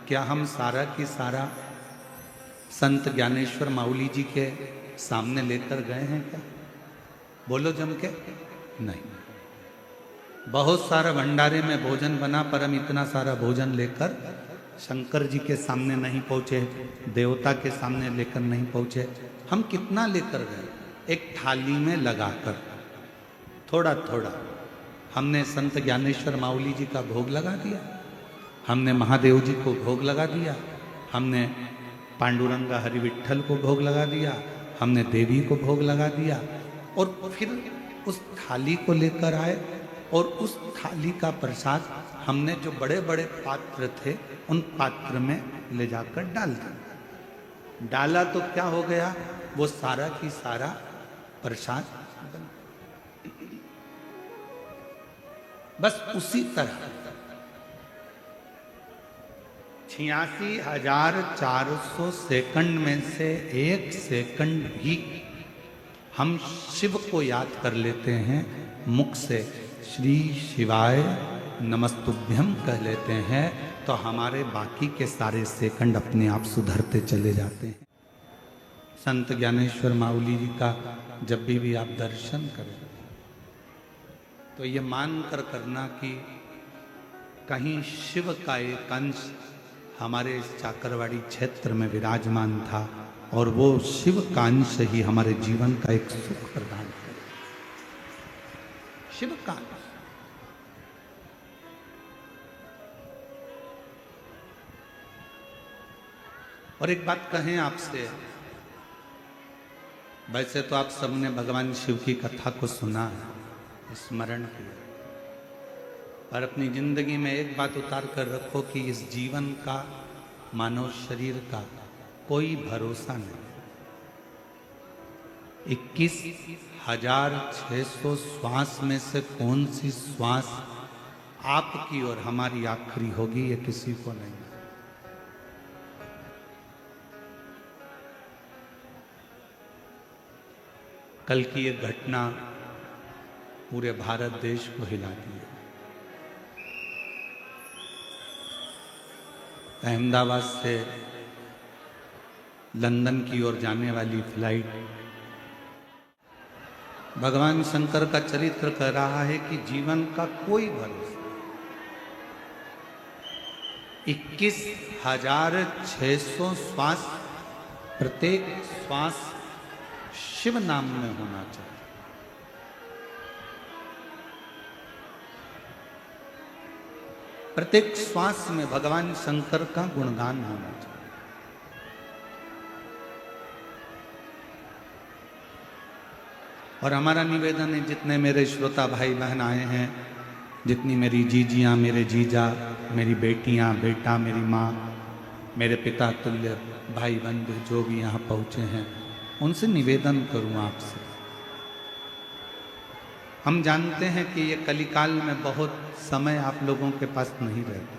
क्या हम सारा की सारा संत ज्ञानेश्वर माउली जी के सामने लेकर गए हैं क्या? बोलो जम के। नहीं, बहुत सारा भंडारे में भोजन बना पर हम इतना सारा भोजन लेकर शंकर जी के सामने नहीं पहुंचे, देवता के सामने लेकर नहीं पहुंचे। हम कितना लेकर गए? एक थाली में लगाकर थोड़ा थोड़ा हमने संत ज्ञानेश्वर माउली जी का भोग लगा दिया, हमने महादेव जी को भोग लगा दिया, हमने पांडुरंगा हरि विट्ठल को भोग लगा दिया, हमने देवी को भोग लगा दिया और फिर उस थाली को लेकर आए और उस थाली का प्रसाद हमने जो बड़े बड़े पात्र थे उन पात्र में ले जाकर डाल दिया। डाला तो क्या हो गया? वो सारा की सारा प्रसाद बन। बस उसी तरह 86,400 सेकंड में से 1 सेकंड भी हम शिव को याद कर लेते हैं, मुख से श्री शिवाय नमस्तुभ्यम कह लेते हैं तो हमारे बाकी के सारे सेकंड अपने आप सुधरते चले जाते हैं। संत ज्ञानेश्वर माउली जी का जब भी आप दर्शन करें तो ये मान कर करना कि कहीं शिव का एक अंश हमारे इस चाकरवाड़ी क्षेत्र में विराजमान था और वो शिव का अंश ही हमारे जीवन का एक सुख प्रदान करे। शिव का अंश। और एक बात कहें आपसे, वैसे तो आप सबने भगवान शिव की कथा को सुना है, स्मरण किया, पर अपनी जिंदगी में एक बात उतार कर रखो कि इस जीवन का, मानव शरीर का कोई भरोसा नहीं। 21,600 श्वास में से कौन सी श्वास आपकी और हमारी आखिरी होगी ये किसी को नहीं। कल की एक घटना पूरे भारत देश को हिला दी है। अहमदाबाद से लंदन की ओर जाने वाली फ्लाइट, भगवान शंकर का चरित्र कह रहा है कि जीवन का कोई भरोसा। 21,600 श्वास, प्रत्येक श्वास शिव नाम में होना चाहिए। प्रत्येक श्वास में भगवान शंकर का गुणगान होना चाहिए। और हमारा निवेदन है, जितने मेरे श्रोता भाई बहन आए हैं, जितनी मेरी जीजियाँ, मेरे जीजा, मेरी बेटियाँ, बेटा, मेरी माँ, मेरे पिता तुल्य भाई बंधु जो भी यहाँ पहुँचे हैं, उनसे निवेदन करूँ आपसे। हम जानते हैं कि ये कलिकाल में बहुत समय आप लोगों के पास नहीं रहता,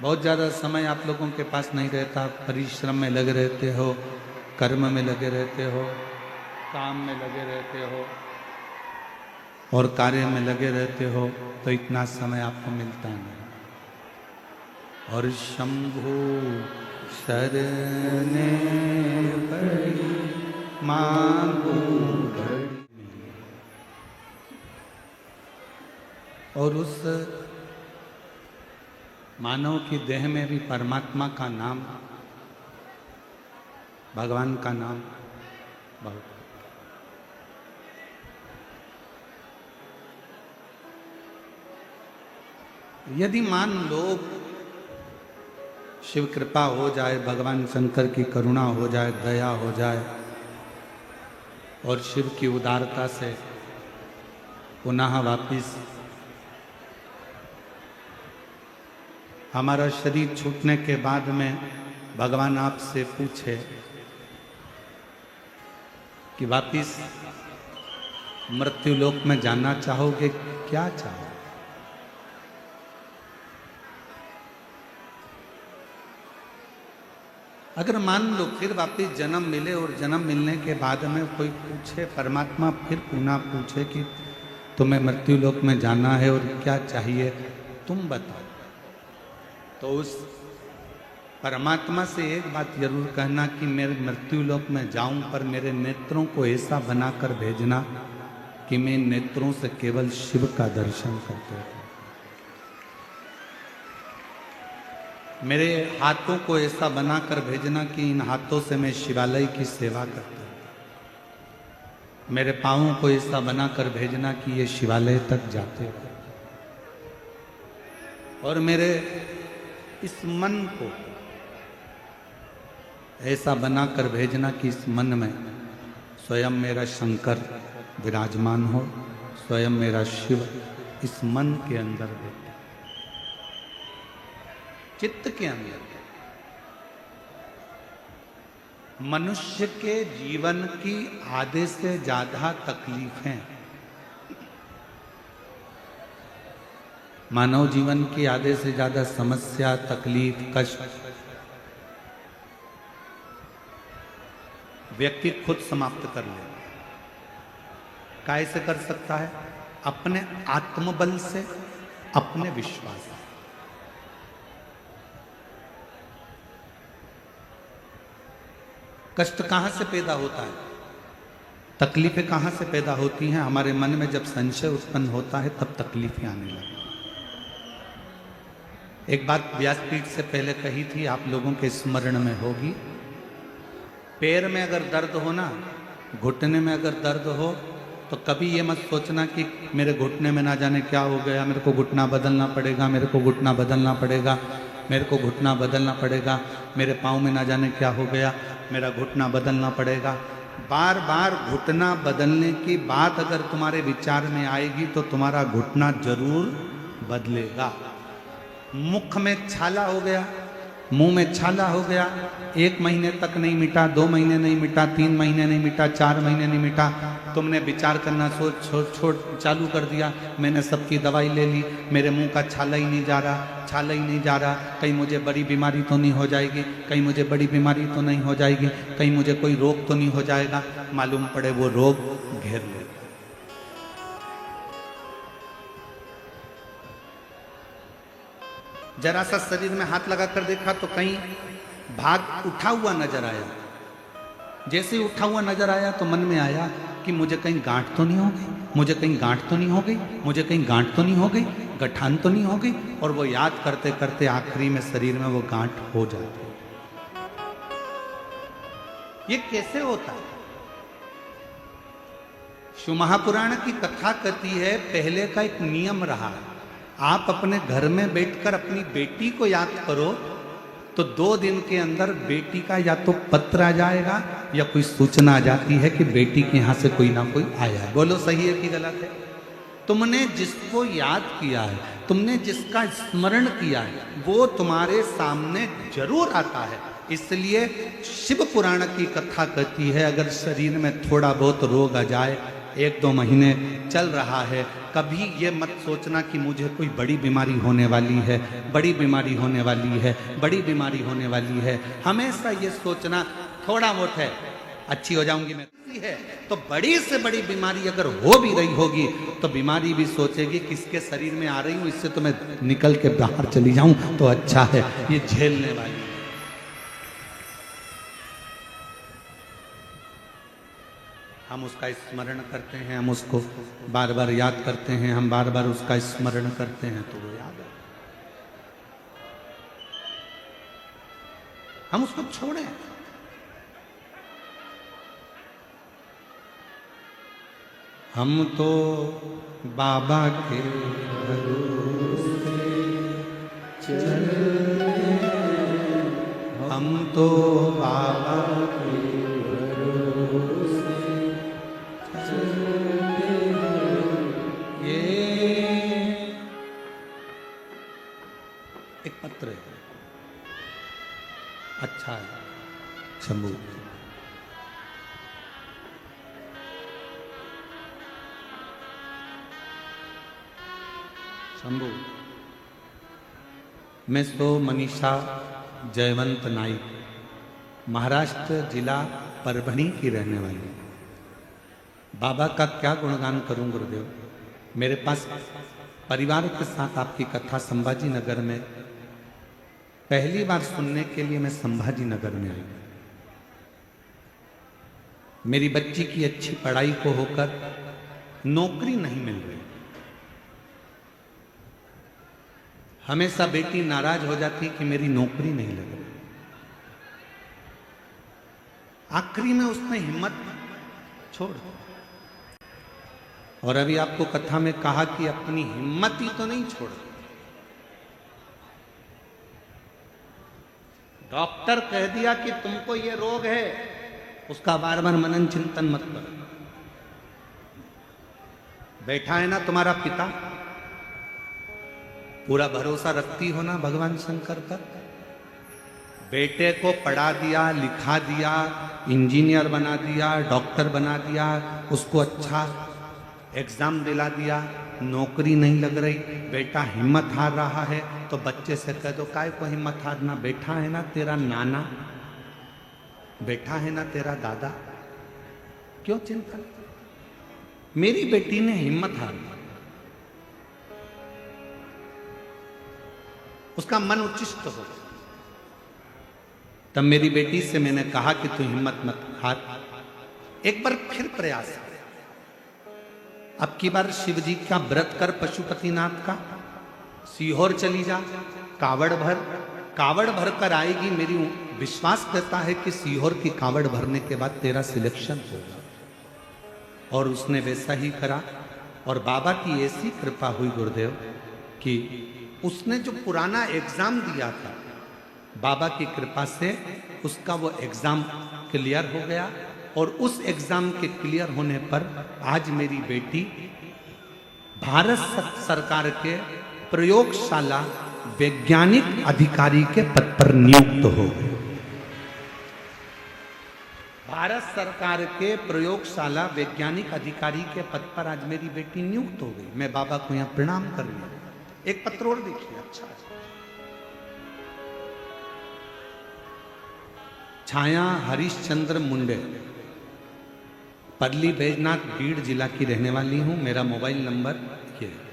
बहुत ज़्यादा समय आप लोगों के पास नहीं रहता। परिश्रम में लगे रहते हो, कर्म में लगे रहते हो, काम में लगे रहते हो और कार्य में लगे रहते हो, तो इतना समय आपको मिलता नहीं। और शंभु शरणे पड़ी मांगू घड़ी, और उस मानव की देह में भी परमात्मा का नाम, भगवान का नाम बहुत। यदि मान लो शिव कृपा हो जाए, भगवान शंकर की करुणा हो जाए, दया हो जाए और शिव की उदारता से पुनः वापिस हमारा शरीर छूटने के बाद में भगवान आपसे पूछे कि वापिस मृत्यु लोक में जाना चाहोगे, क्या चाहो? अगर मान लो फिर वापिस जन्म मिले और जन्म मिलने के बाद में कोई पूछे, परमात्मा फिर पुनः पूछे कि तुम्हें मृत्यु लोक में जाना है और क्या चाहिए, तुम बताओ, तो उस परमात्मा से एक बात जरूर कहना कि मेरे मृत्यु लोक में जाऊं, पर मेरे नेत्रों को ऐसा बनाकर भेजना कि मैं नेत्रों से केवल शिव का दर्शन करते रहूं। मेरे हाथों को ऐसा बनाकर भेजना कि इन हाथों से मैं शिवालय की सेवा करता हूं। मेरे पांवों को ऐसा बनाकर भेजना कि ये शिवालय तक जाते हो। और मेरे इस मन को ऐसा बनाकर भेजना कि इस मन में स्वयं मेरा शंकर विराजमान हो, स्वयं मेरा शिव इस मन के अंदर बैठे, चित्त के अंदर। मनुष्य के जीवन की आधे से ज्यादा तकलीफें, मानव जीवन की आधे से ज्यादा समस्या, तकलीफ, कष्ट व्यक्ति खुद समाप्त कर ले। कैसे कर सकता है? अपने आत्मबल से, अपने विश्वास से। कष्ट कहां से पैदा होता है, तकलीफें कहां से पैदा होती हैं? हमारे मन में जब संशय उत्पन्न होता है तब तकलीफें आने लगती हैं। एक बात व्यासपीठ से पहले कही थी, आप लोगों के स्मरण में होगी। पैर में अगर दर्द हो ना, घुटने में अगर दर्द हो, तो कभी ये मत सोचना कि मेरे घुटने में ना जाने क्या हो गया, मेरे को घुटना बदलना पड़ेगा, मेरे को घुटना बदलना पड़ेगा, मेरे को घुटना बदलना पड़ेगा, मेरे पाँव में ना जाने क्या हो गया, मेरा घुटना बदलना पड़ेगा। बार बार घुटना बदलने की बात अगर तुम्हारे विचार में आएगी तो तुम्हारा घुटना जरूर बदलेगा। मुख में छाला हो गया, मुंह में छाला हो गया, 1 महीने तक नहीं मिटा, 2 महीने नहीं मिटा, 3 महीने नहीं मिटा, 4 महीने नहीं मिटा, तुमने विचार करना छोड़ चालू कर दिया, मैंने सबकी दवाई ले ली, मेरे मुंह का छाला ही नहीं जा रहा, छाला ही नहीं जा रहा, कहीं मुझे बड़ी बीमारी तो नहीं हो जाएगी, कहीं मुझे बड़ी बीमारी तो नहीं हो जाएगी, कहीं मुझे कोई रोग तो नहीं हो जाएगा। मालूम पड़े वो रोग घेर ले। जरा सा शरीर में हाथ लगाकर देखा तो कहीं भाग उठा हुआ नजर आया। जैसे ही उठा हुआ नजर आया तो मन में आया कि मुझे कहीं गांठ तो नहीं हो गई, मुझे कहीं गांठ तो नहीं हो गई, मुझे कहीं गांठ तो नहीं हो गई, गठान तो नहीं हो गई। और वो याद करते करते आखिरी में शरीर में वो गांठ हो जाती। ये कैसे होता है? शिव महापुराण की कथा कहती है, पहले का एक नियम रहा है, आप अपने घर में बैठकर अपनी बेटी को याद करो तो 2 दिन के अंदर बेटी का या तो पत्र आ जाएगा या कोई सूचना आ जाती है कि बेटी के यहाँ से कोई ना कोई आया है। बोलो सही है कि गलत है? तुमने जिसको याद किया है, तुमने जिसका स्मरण किया है, वो तुम्हारे सामने जरूर आता है। इसलिए शिव पुराण की कथा कहती है, अगर शरीर में थोड़ा बहुत रोग आ जाए, 1-2 महीने चल रहा है, कभी ये मत सोचना कि मुझे कोई बड़ी बीमारी होने वाली है, बड़ी बीमारी होने वाली है, बड़ी बीमारी होने वाली है। हमेशा ये सोचना थोड़ा बहुत है, अच्छी हो जाऊंगी मैं है। तो बड़ी से बड़ी बीमारी अगर हो भी रही होगी तो बीमारी भी सोचेगी किसके शरीर में आ रही हूं, इससे तो मैं निकल के बाहर चली जाऊं तो अच्छा है, ये झेलने वाली है। हम उसका स्मरण करते हैं, हम उसको बार बार याद करते हैं, हम बार बार उसका स्मरण करते हैं तो वो याद है। हम उसको छोड़ें। हम तो बाबा के भरोसे चलते हैं, हम तो बाबा के भरोसे चलते हैं। ये एक पत्र है, अच्छा है शंभू। शंभू, मैं सो मनीषा जयवंत नाइक, महाराष्ट्र जिला परभणी की रहने वाली। बाबा का क्या गुणगान करूं गुरुदेव। मेरे पास परिवार के साथ आपकी कथा संभाजी नगर में पहली बार सुनने के लिए मैं संभाजी नगर में आई। मेरी बच्ची की अच्छी पढ़ाई को होकर नौकरी नहीं मिल रही। हमेशा बेटी नाराज हो जाती कि मेरी नौकरी नहीं लग रही। आखिरी में उसने हिम्मत छोड़, और अभी आपको कथा में कहा कि अपनी हिम्मत ही तो नहीं छोड़। डॉक्टर कह दिया कि तुमको ये रोग है, उसका बार बार मनन चिंतन मत करो। बैठा है ना तुम्हारा पिता, पूरा भरोसा रखती हो ना भगवान शंकर पर। बेटे को पढ़ा दिया, लिखा दिया, इंजीनियर बना दिया, डॉक्टर बना दिया, उसको अच्छा एग्जाम दिला दिया, नौकरी नहीं लग रही, बेटा हिम्मत हार रहा है, तो बच्चे से कह दो काय को हिम्मत हारना, बैठा है ना तेरा नाना, बैठा है ना तेरा दादा, क्यों चिंता। मेरी बेटी ने हिम्मत हार ली, उसका मन उच्चिष्ट हो। तब मेरी बेटी से मैंने कहा कि तू हिम्मत मत हार, एक बार फिर प्रयास कर। अब की बार शिव जी का व्रत कर, पशुपतिनाथ का, सीहोर चली जा, कावड़ भर कर आएगी। मेरी विश्वास करता है कि सीहोर की कावड़ भरने के बाद तेरा सिलेक्शन होगा। और उसने वैसा ही करा, और बाबा की ऐसी कृपा हुई गुरुदेव कि उसने जो पुराना एग्जाम दिया था, बाबा की कृपा से उसका वो एग्जाम क्लियर हो गया। और उस एग्जाम के क्लियर होने पर आज मेरी बेटी भारत सरकार के प्रयोगशाला वैज्ञानिक अधिकारी के पद पर नियुक्त हो गई। भारत सरकार के प्रयोगशाला वैज्ञानिक अधिकारी के पद पर आज मेरी बेटी नियुक्त हो गई। मैं बाबा को यहाँ प्रणाम कर रही हूँ। एक पत्र और देखिए, अच्छा है। छाया हरिश्चंद्र मुंडे, परली बैजनाथ, बीड़ जिला की रहने वाली हूं। मेरा मोबाइल नंबर ये है।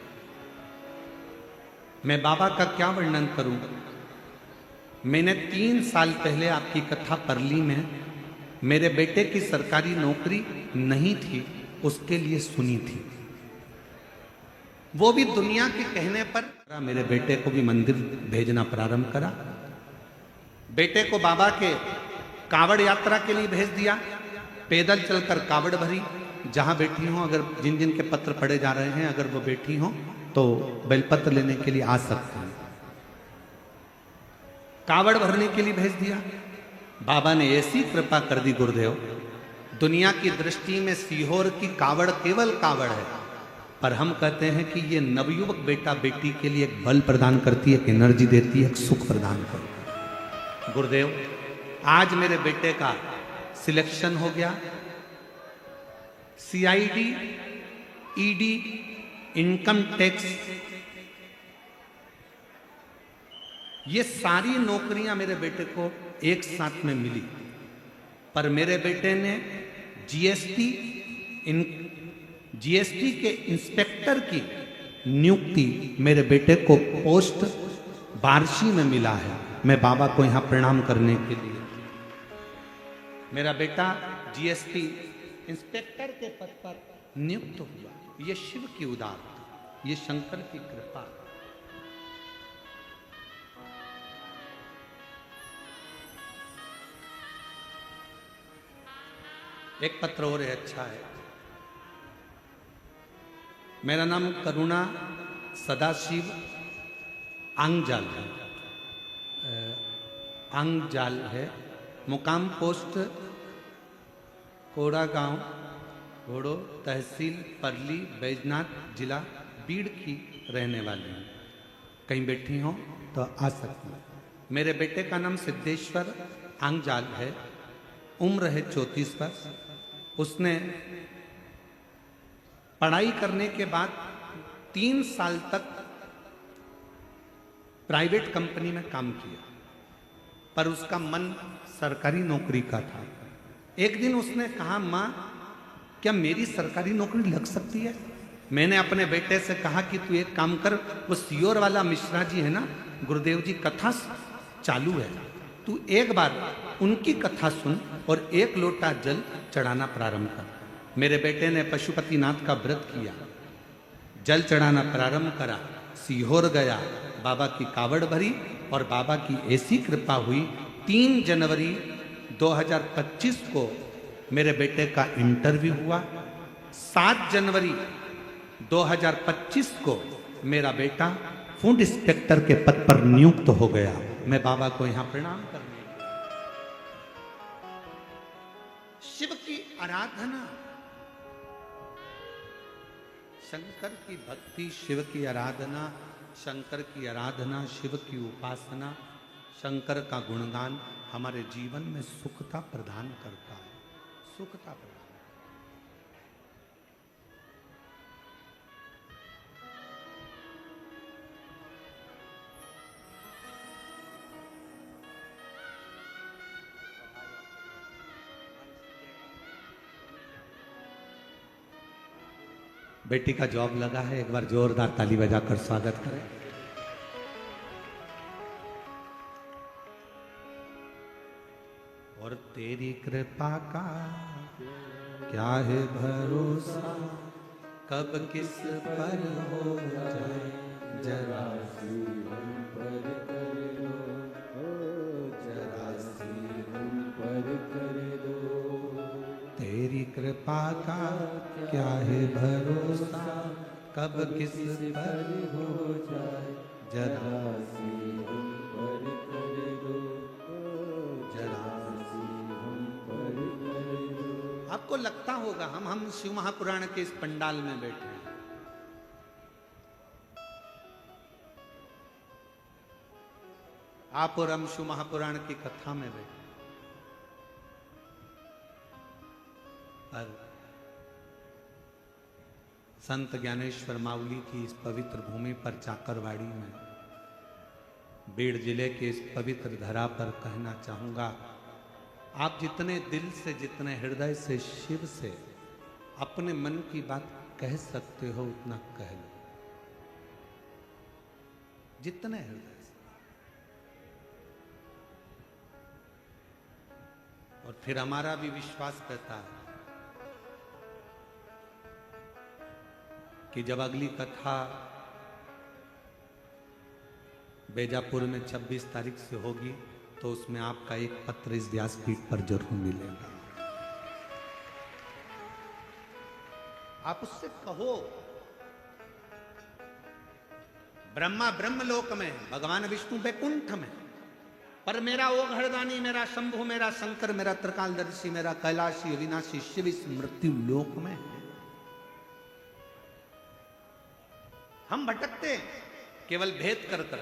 मैं बाबा का क्या वर्णन करूं। मैंने 3 साल पहले आपकी कथा परली में मेरे बेटे की सरकारी नौकरी नहीं थी, उसके लिए सुनी थी। वो भी दुनिया के कहने पर मेरे बेटे को भी मंदिर भेजना प्रारंभ करा। बेटे को बाबा के कावड़ यात्रा के लिए भेज दिया, पैदल चलकर कावड़ भरी। जहां बैठी हो, अगर जिन जिन के पत्र पढ़े जा रहे हैं, अगर वो बैठी हो तो बेलपत्र लेने के लिए आ सकते हैं। कावड़ भरने के लिए भेज दिया। बाबा ने ऐसी कृपा कर दी गुरुदेव, दुनिया की दृष्टि में सीहोर की कावड़ केवल कावड़ है, पर हम कहते हैं कि ये नवयुवक बेटा बेटी के लिए एक बल प्रदान करती है, एक एनर्जी देती है, एक सुख प्रदान करती है। गुरुदेव, आज मेरे बेटे का सिलेक्शन हो गया, CID, ED, इनकम टैक्स, ये सारी नौकरियां मेरे बेटे को एक साथ में मिली, पर मेरे बेटे ने जीएसटी के इंस्पेक्टर की नियुक्ति मेरे बेटे को पोस्ट बार्शी में मिला है। मैं बाबा को यहां प्रणाम करने के लिए, मेरा बेटा जीएसटी इंस्पेक्टर के पद पर नियुक्त हुआ। ये शिव की उदारता, ये शंकर की कृपा। एक पत्र और है, अच्छा है। मेरा नाम करुणा सदाशिव आंगजाल है, आंगजाल है। मुकाम पोस्ट कोड़ा गांव, घोड़ो, तहसील परली, बैजनाथ, जिला बीड़ की रहने वाली हूँ। कहीं बैठी हो तो आ सकती हूँ। मेरे बेटे का नाम सिद्धेश्वर आंगजाल है, उम्र है 34 वर्ष। उसने पढ़ाई करने के बाद 3 साल तक प्राइवेट कंपनी में काम किया, पर उसका मन सरकारी नौकरी का था। एक दिन उसने कहा, माँ क्या मेरी सरकारी नौकरी लग सकती है? मैंने अपने बेटे से कहा कि तू एक काम कर, वो सीहोर वाला मिश्रा जी है ना, गुरुदेव जी कथा चालू है, तू एक बार उनकी कथा सुन और 1 लोटा जल चढ़ाना प्रारंभ कर। मेरे बेटे ने पशुपतिनाथ का व्रत किया, जल चढ़ाना प्रारंभ करा, सीहोर गया, बाबा की कावड़ भरी और बाबा की ऐसी कृपा हुई। 3 जनवरी 2025 को मेरे बेटे का इंटरव्यू हुआ। 7 जनवरी 2025 को मेरा बेटा फूड इंस्पेक्टर के पद पर नियुक्त हो गया। मैं बाबा को यहां प्रणाम करने, शिव की आराधना, शंकर की भक्ति, शिव की आराधना, शंकर की आराधना, शिव की उपासना, शंकर का गुणगान हमारे जीवन में सुखता प्रदान करता है, सुखता प्रदान। बेटी का जॉब लगा है, एक बार जोरदार ताली बजाकर स्वागत करें। और तेरी कृपा का क्या है भरोसा, कब किस पर हो जाए जरा सी हम पर कर दो, जरा सी हम पर कर दो। तेरी कृपा का क्या है भरोसा, कब किस पर हो जाए जरा सी हम पर कर दो, जरा सी हम पर कर दो। आपको लगता होगा हम शिव महापुराण के इस पंडाल में बैठे हैं, आप और हम शिव महापुराण की कथा में बैठे, पर संत ज्ञानेश्वर माउली की इस पवित्र भूमि पर चाकरवाड़ी में, बीड़ जिले के इस पवित्र धरा पर कहना चाहूंगा, आप जितने दिल से, जितने हृदय से शिव से अपने मन की बात कह सकते हो उतना कह लो, जितने हृदय से। और फिर हमारा भी विश्वास कहता है कि जब अगली कथा बेजापुर में 26 तारीख से होगी तो उसमें आपका एक पत्र इस व्यासपीठ पर जरूर मिलेगा। आप उससे कहो, ब्रह्मा ब्रह्मलोक में, भगवान विष्णु बैकुंठ में, पर मेरा ओघड़दानी, मेरा शंभु, मेरा शंकर, मेरा त्रिकालदर्शी, मेरा कैलाशी अविनाशी शिव इस मृत्यु लोक में है। हम भटकते केवल भेद कर कर।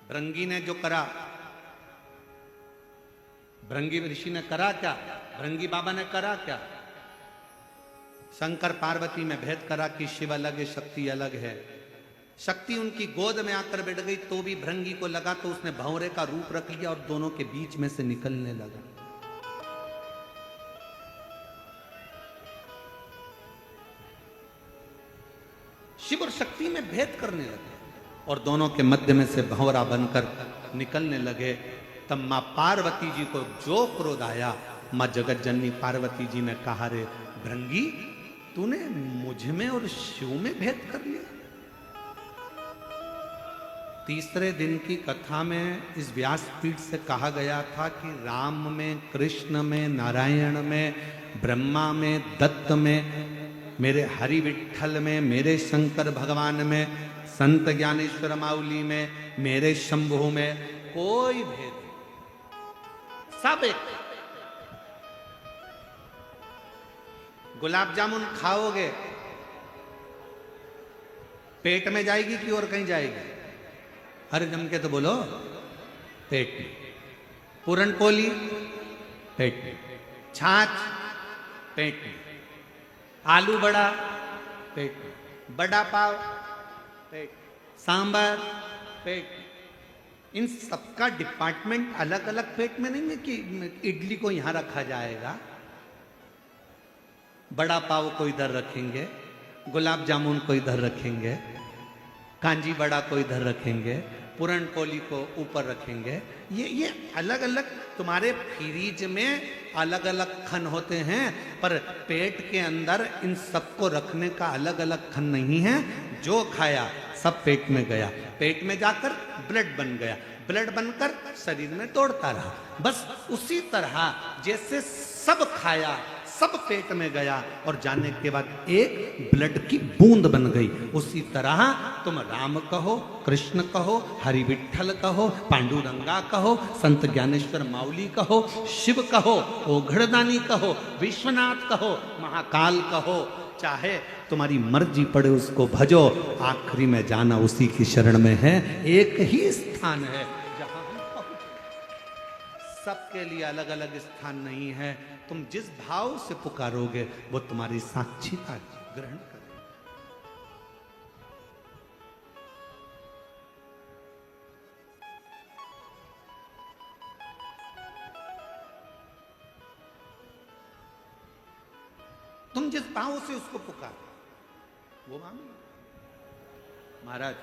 भृंगी ने जो करा, भृंगी ऋषि ने करा क्या, भृंगी बाबा ने करा क्या? शंकर पार्वती में भेद करा कि शिव अलग है, शक्ति अलग है। शक्ति उनकी गोद में आकर बैठ गई तो भी भृंगी को लगा तो उसने भंवरे का रूप रख लिया और दोनों के बीच में से निकलने लगा। शिव और शक्ति में भेद करने लगे और दोनों के मध्य में से भंवरा बनकर निकलने लगे। तब मां पार्वती जी को जो क्रोध आया, मां जगत जननी पार्वती जी ने कहा, रे भृंगी, तूने मुझ में और शिव में भेद कर लिया। तीसरे दिन की कथा में इस व्यासपीठ से कहा गया था कि राम में, कृष्ण में, नारायण में, ब्रह्मा में, दत्त में, मेरे हरि विठ्ठल में, मेरे शंकर भगवान में, संत ज्ञानेश्वर माउली में, मेरे शंभु में कोई भेद नहीं, सब एक। गुलाब जामुन खाओगे पेट में जाएगी कि और कहीं जाएगी? हर जम के तो बोलो, पेट में। पूरन पोली पेट में, छाछ पेट में, आलू बड़ा पेट में, बड़ा पाव पेट में, सांबर पेट में। इन सबका डिपार्टमेंट अलग अलग पेट में नहीं है कि इडली को यहां रखा जाएगा, बड़ा पाव को इधर रखेंगे, गुलाब जामुन को इधर रखेंगे, कांजी बड़ा को इधर रखेंगे, पूरन पोली को ऊपर रखेंगे। ये अलग अलग तुम्हारे फ्रीज में अलग अलग खन होते हैं, पर पेट के अंदर इन सबको रखने का अलग अलग खन नहीं है। जो खाया सब पेट में गया, पेट में जाकर ब्लड बन गया, ब्लड बनकर शरीर में दौड़ता रहा। बस उसी तरह जैसे सब खाया, सब पेट में गया और जाने के बाद एक ब्लड की बूंद बन गई, उसी तरह तुम राम कहो, कृष्ण कहो, हरि विठ्ठल कहो, पांडुरंगा कहो, संत ज्ञानेश्वर माउली कहो, शिव कहो, ओघड़दानी कहो, विश्वनाथ कहो, महाकाल कहो, चाहे तुम्हारी मर्जी पड़े उसको भजो, आखिरी में जाना उसी की शरण में है। एक ही स्थान है जहां हम पहुंचे, सबके लिए अलग अलग स्थान नहीं है। तुम जिस भाव से पुकारोगे वो तुम्हारी साक्षीता ग्रहण करे। तुम जिस भाव से उसको पुकारो वो मानो। महाराज,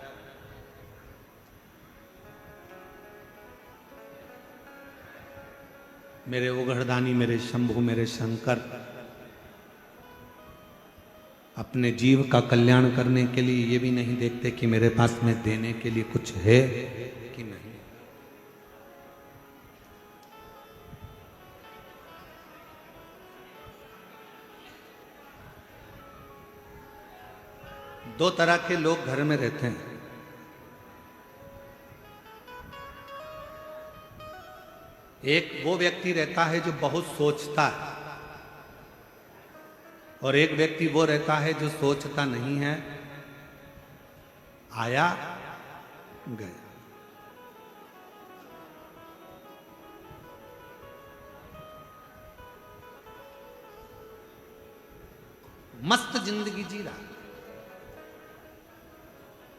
मेरे ओघड़दानी, मेरे शंभु, मेरे शंकर अपने जीव का कल्याण करने के लिए ये भी नहीं देखते कि मेरे पास में देने के लिए कुछ है कि नहीं। दो तरह के लोग घर में रहते हैं। एक वो व्यक्ति रहता है जो बहुत सोचता है, और एक व्यक्ति वो रहता है जो सोचता नहीं है, आया गया। मस्त जिंदगी जी रहा,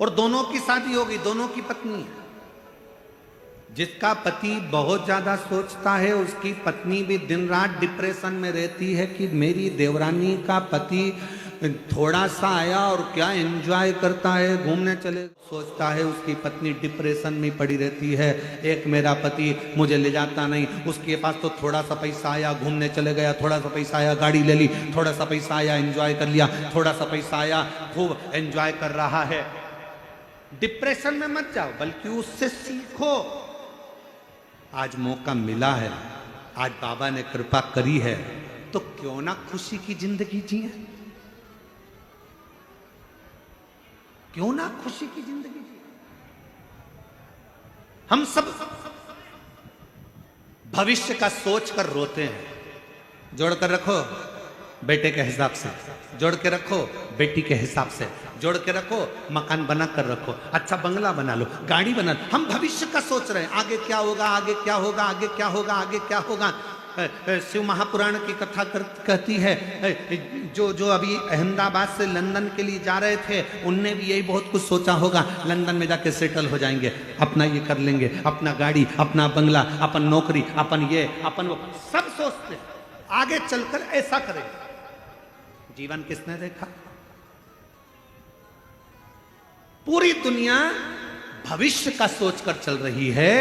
और दोनों की शादी हो गई, दोनों की पत्नी है। जिसका पति बहुत ज्यादा सोचता है उसकी पत्नी भी दिन रात डिप्रेशन में रहती है कि मेरी देवरानी का पति थोड़ा सा आया और क्या एंजॉय करता है, घूमने चले, सोचता है उसकी पत्नी डिप्रेशन में पड़ी रहती है। एक मेरा पति मुझे ले जाता नहीं, उसके पास तो थोड़ा सा पैसा आया घूमने चले गया, थोड़ा सा पैसा आया गाड़ी ले ली, थोड़ा सा पैसा आया एंजॉय कर लिया, थोड़ा सा पैसा आया खूब एंजॉय कर रहा है। डिप्रेशन में मत जाओ, बल्कि उससे सीखो। आज मौका मिला है, आज बाबा ने कृपा करी है, तो क्यों ना खुशी की जिंदगी जिए, क्यों ना खुशी की जिंदगी जिए। हम सब भविष्य का सोच कर रोते हैं। जोड़ कर रखो बेटे के हिसाब से, जोड़ के रखो बेटी के हिसाब से, जोड़ के रखो मकान बना कर रखो, अच्छा बंगला बना लो, गाड़ी बना लो। हम भविष्य का सोच रहे हैं, आगे क्या होगा, आगे क्या होगा, आगे क्या होगा, आगे क्या होगा। शिव महापुराण की कथा कहती है, जो अभी अहमदाबाद से लंदन के लिए जा रहे थे, उनने भी यही बहुत कुछ सोचा होगा, लंदन में जाके सेटल हो जाएंगे, अपना ये कर लेंगे, अपना गाड़ी, अपना बंगला, अपन नौकरी, अपन ये, अपन वो, सब सोचते हैं आगे चलकर ऐसा करेंगे। जीवन किसने देखा? पूरी दुनिया भविष्य का सोचकर चल रही है,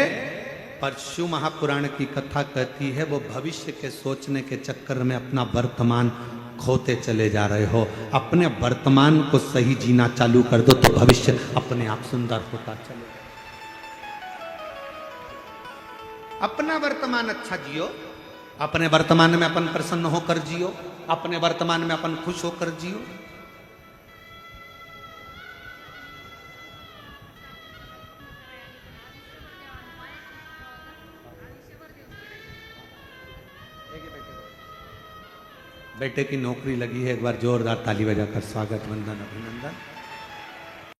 पर शिव महापुराण की कथा कहती है वो भविष्य के सोचने के चक्कर में अपना वर्तमान खोते चले जा रहे हो। अपने वर्तमान को सही जीना चालू कर दो तो भविष्य अपने आप सुंदर होता चलेगा। अपना वर्तमान अच्छा जियो, अपने वर्तमान में अपन प्रसन्न होकर जियो, अपने वर्तमान में अपन खुश होकर जियो। बेटे की नौकरी लगी है, एक बार जोरदार ताली बजाकर स्वागत, वंदन, अभिनंदन।